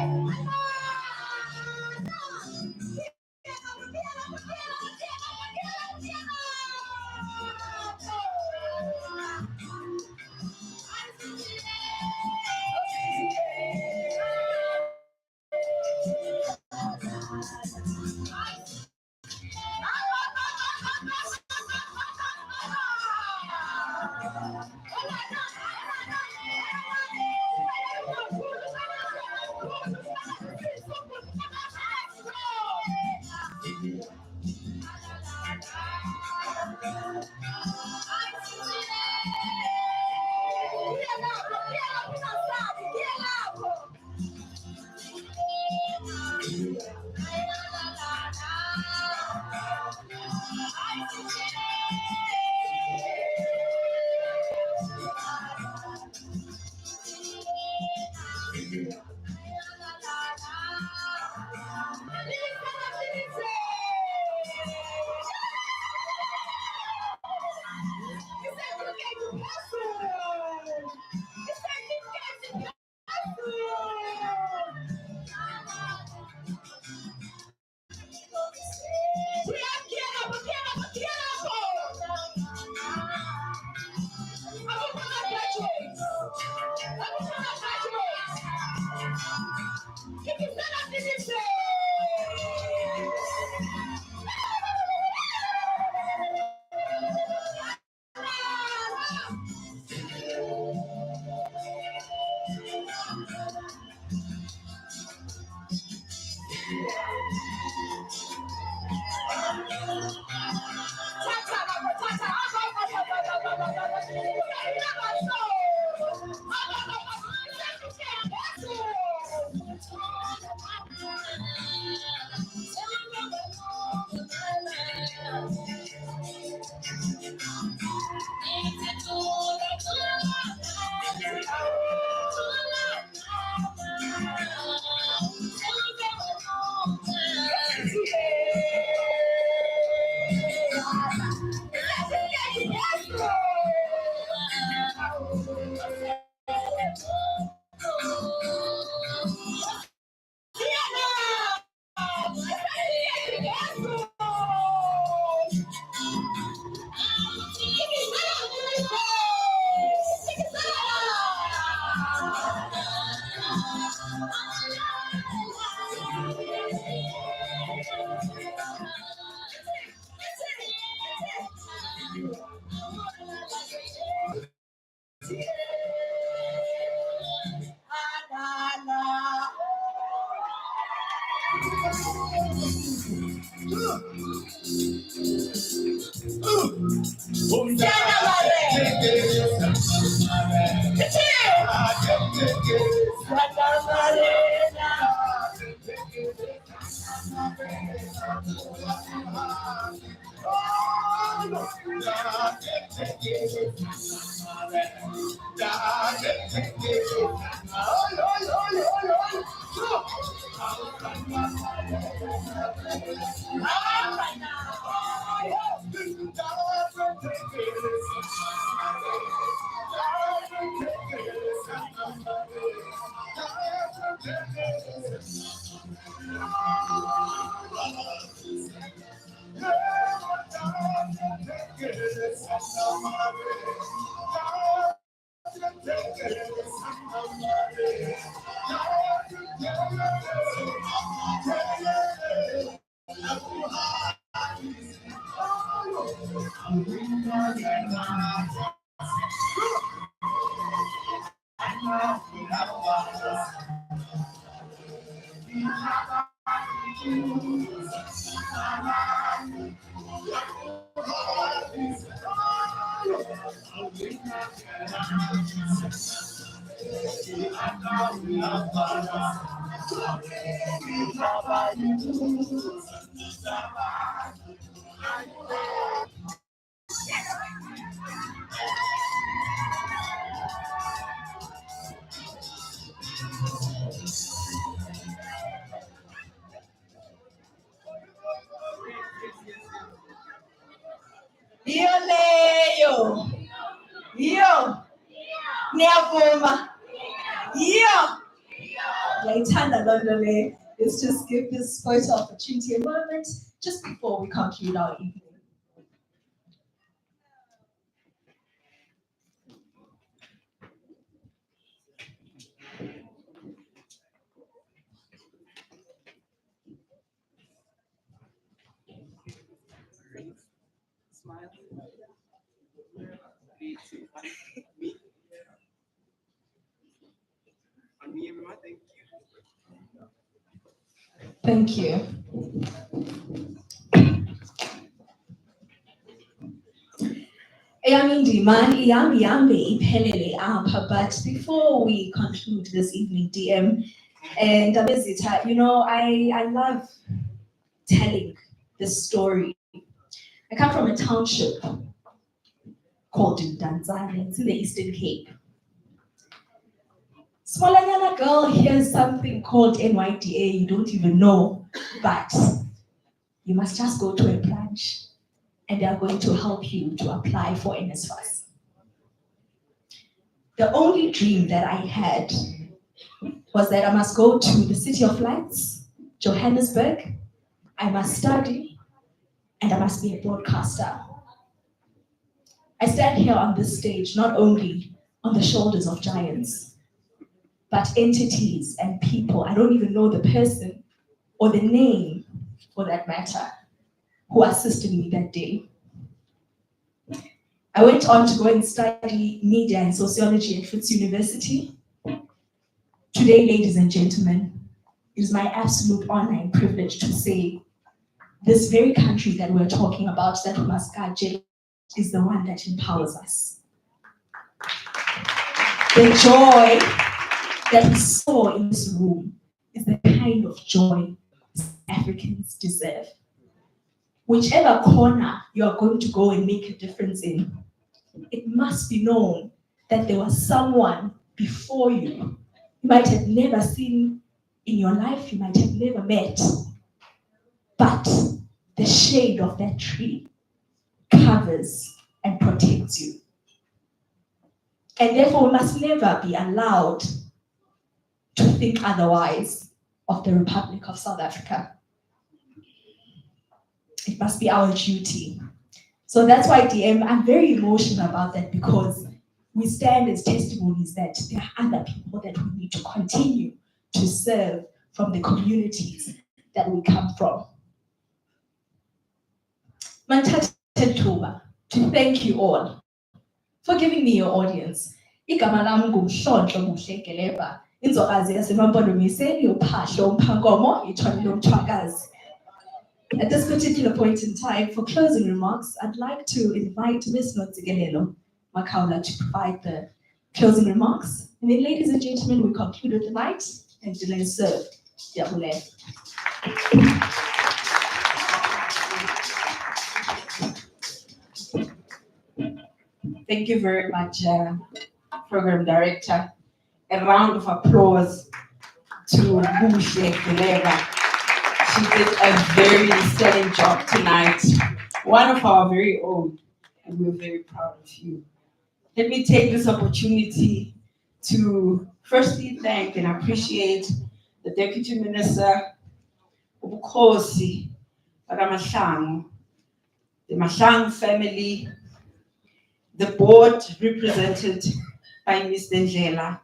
Iyo leyo. Iyo. Niyavuma. Iyo. Ndiyayithanda loo nto leyo. Let's just give this photo opportunity a moment just before we conclude our evening. Thank you. But before we conclude this evening, DM, and Abezita, you know, I love telling this story. I come from a township called Danzani. It's in the Eastern Cape. Smallanyana girl hears something called NYDA, you don't even know, but you must just go to a branch and they are going to help you to apply for NSFAS. The only dream that I had was that I must go to the City of Lights, Johannesburg, I must study, and I must be a broadcaster. I stand here on this stage not only on the shoulders of giants, but entities and people. I don't even know the person or the name, for that matter, who assisted me that day. I went on to go and study media and sociology at Fitz University. Today, ladies and gentlemen, it is my absolute honor and privilege to say this very country that we're talking about, that Umaskaje, is the one that empowers us. The joy that we saw in this room is the kind of joy Africans deserve. Whichever corner you are going to go and make a difference in, it must be known that there was someone before you. You might have never seen in your life, you might have never met, but the shade of that tree covers and protects you. And therefore, we must never be allowed to think otherwise of the Republic of South Africa. It must be our duty. So that's why, DM, I'm very emotional about that, because we stand as testimonies that there are other people that we need to continue to serve from the communities that we come from. Manthatha ithuba to thank you all for giving me your audience. Igama lami ngumhlonhlo Buhle Geleba, inzokazi yasemampondomiseni, uphahlo umphankomo, ithole lomthwakazi. At this particular point in time, for closing remarks, I'd like to invite Ms. Notsigelelo Makaula to provide the closing remarks. And then, ladies and gentlemen, we concluded the night and delay served. Yabule. Thank you very much, Program Director. A round of applause to Buhle Geleba. She did a very stellar job tonight. One of our very own, and we're very proud of you. Let me take this opportunity to firstly thank and appreciate the Deputy Minister, Ubukhosi, Mahlangu, the Mahlangu family, the board represented by Ms. Ndlela,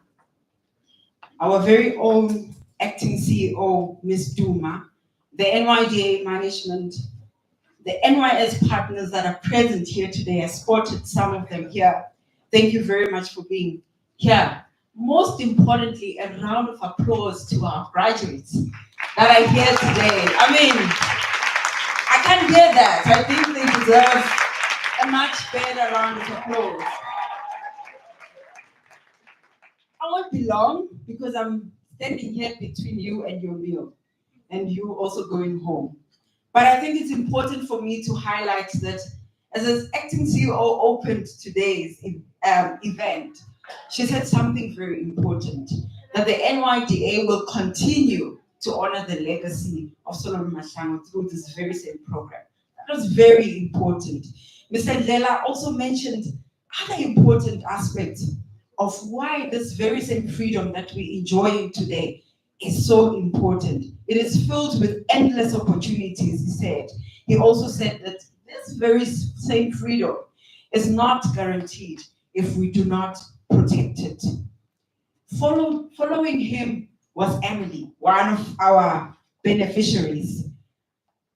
our very own acting CEO, Ms. Duma, the NYDA management, the NYS partners that are present here today. I spotted some of them here. Thank you very much for being here. Most importantly, a round of applause to our graduates that are here today. I mean, I can't hear that. I think they deserve a much better round of applause. I won't be long because I'm standing here between you and your meal, and you also going home. But I think it's important for me to highlight that as an acting CEO opened today's event, she said something very important, that the NYDA will continue to honor the legacy of Solomon Mahlangu through this very same program. That was very important, Mr. Ndlela also mentioned other important aspects of why this very same freedom that we enjoy today is so important. It is filled with endless opportunities, he said. He also said that this very same freedom is not guaranteed if we do not protect it. Following him was Emily, one of our beneficiaries.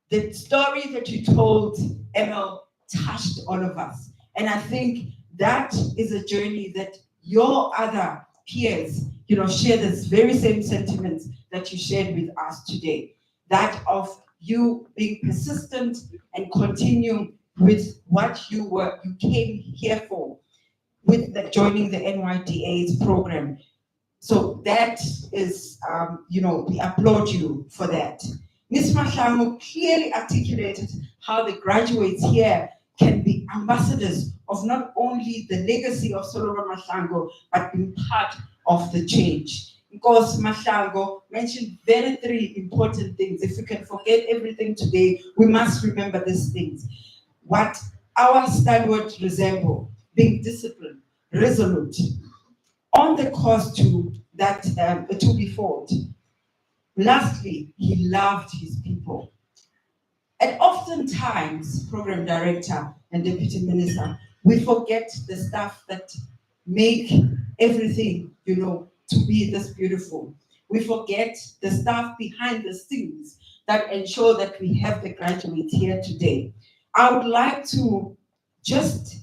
The story that you told, Emil, touched all of us. And I think that is a journey that your other peers, share this very same sentiments that you shared with us today. That of you being persistent and continue with what you came here for, with joining the NYDA's program. So that is, we applaud you for that. Ms. Mahlangu clearly articulated how the graduates here can be ambassadors of not only the legacy of Solomon Mahlangu, but being part of the change. Because Mahlangu mentioned three important things. If we can forget everything today, we must remember these things. What our stalwart resemble, being disciplined, resolute, on the course to be fought. Lastly, he loved his people. And oftentimes, program director and deputy minister, we forget the stuff that make everything, to be this beautiful. We forget the stuff behind the scenes that ensure that we have the graduates here today. I would like to just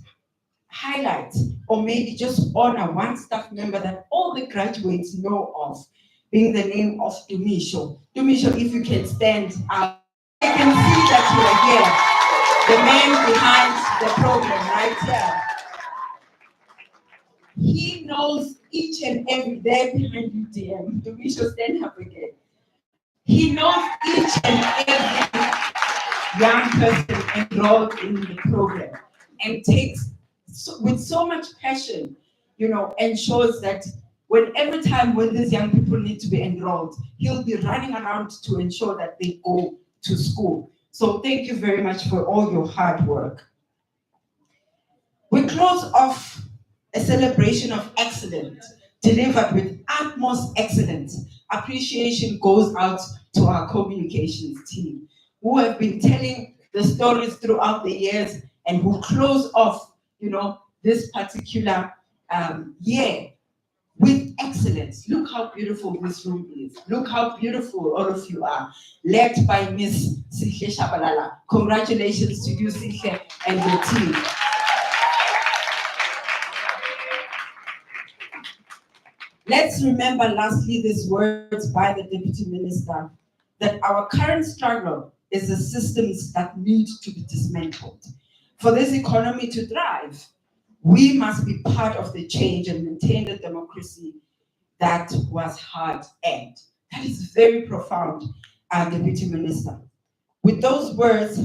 highlight or maybe just honor one staff member that all the graduates know of, being the name of Dumisho. Dumisho, if you can stand up. I can see that you are here, the man behind the program right here. He knows each and every, there behind you, DM. Dumisho, stand up again. He knows each and every young person enrolled in the program and takes with so much passion, ensures that every time when these young people need to be enrolled, he'll be running around to ensure that they go to school. So thank you very much for all your hard work. We close off a celebration of excellence, delivered with utmost excellence. Appreciation goes out to our communications team, who have been telling the stories throughout the years and who close off, this particular year with excellence. Look how beautiful this room is. Look how beautiful all of you are, led by Miss Sihle Shabalala. Congratulations to you, Sihle, and your team. Let's remember lastly these words by the Deputy Minister, that our current struggle is the systems that need to be dismantled. For this economy to thrive, we must be part of the change and maintain the democracy that was hard-earned. That is very profound, Deputy Minister. With those words,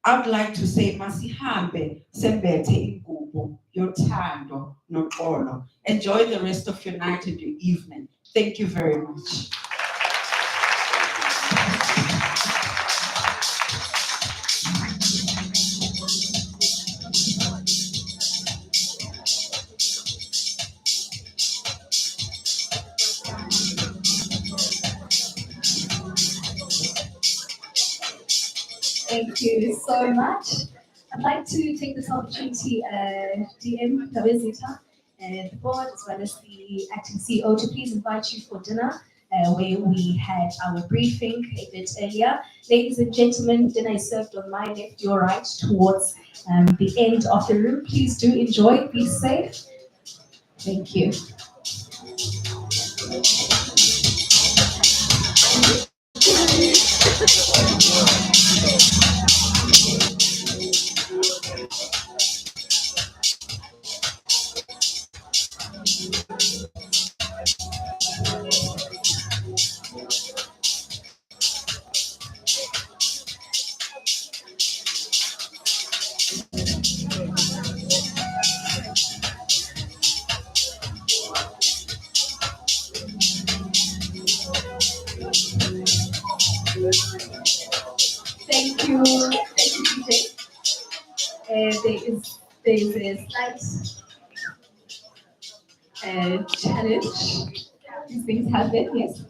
I would like to say, Masihambe sembethe ingubo yothando noxolo. Enjoy the rest of your night and your evening. Thank you very much. Thank you so much. I'd like to take this opportunity, DM Tawezita, and the board, as well as the acting CEO, to please invite you for dinner, where we had our briefing a bit earlier. Ladies and gentlemen, dinner is served on my left, your right, towards the end of the room. Please do enjoy, be safe. Thank you. there is a slight challenge. These things happen, yes.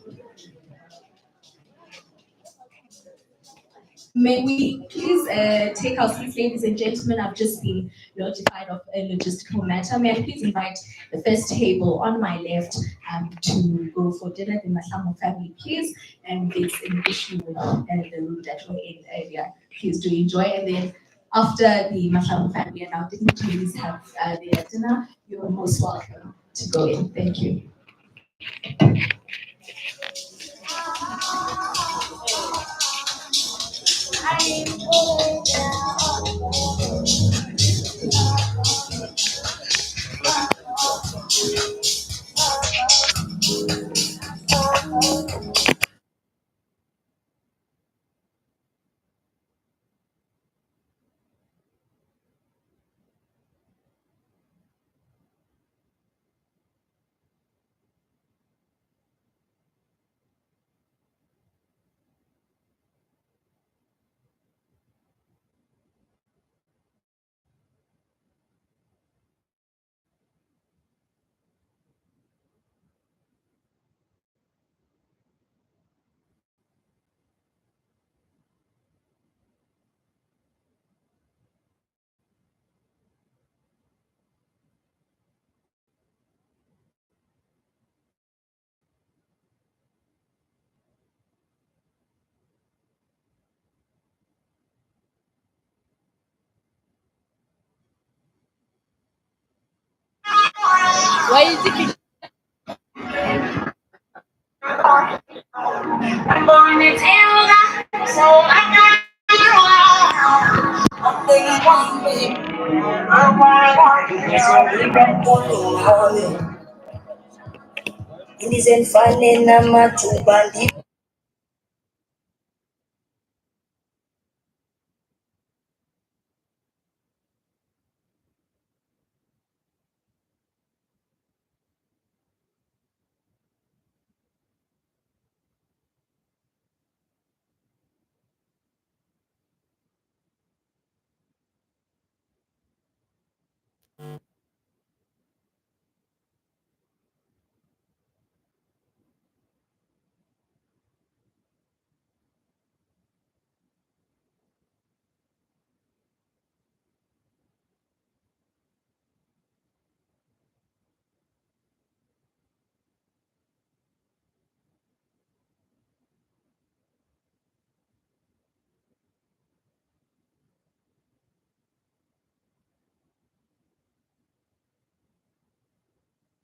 May we please take our seats, ladies and gentlemen? I've just been notified of a logistical matter. May I please invite the first table on my left to go for dinner, the Mahlangu family, please. And it's an issue with the room that we're in earlier. Please do enjoy. And then after the Mahlangu family and our dignitaries have their dinner, you're most welcome to go in. Thank you. Why is it? Ngizenfanele namathuba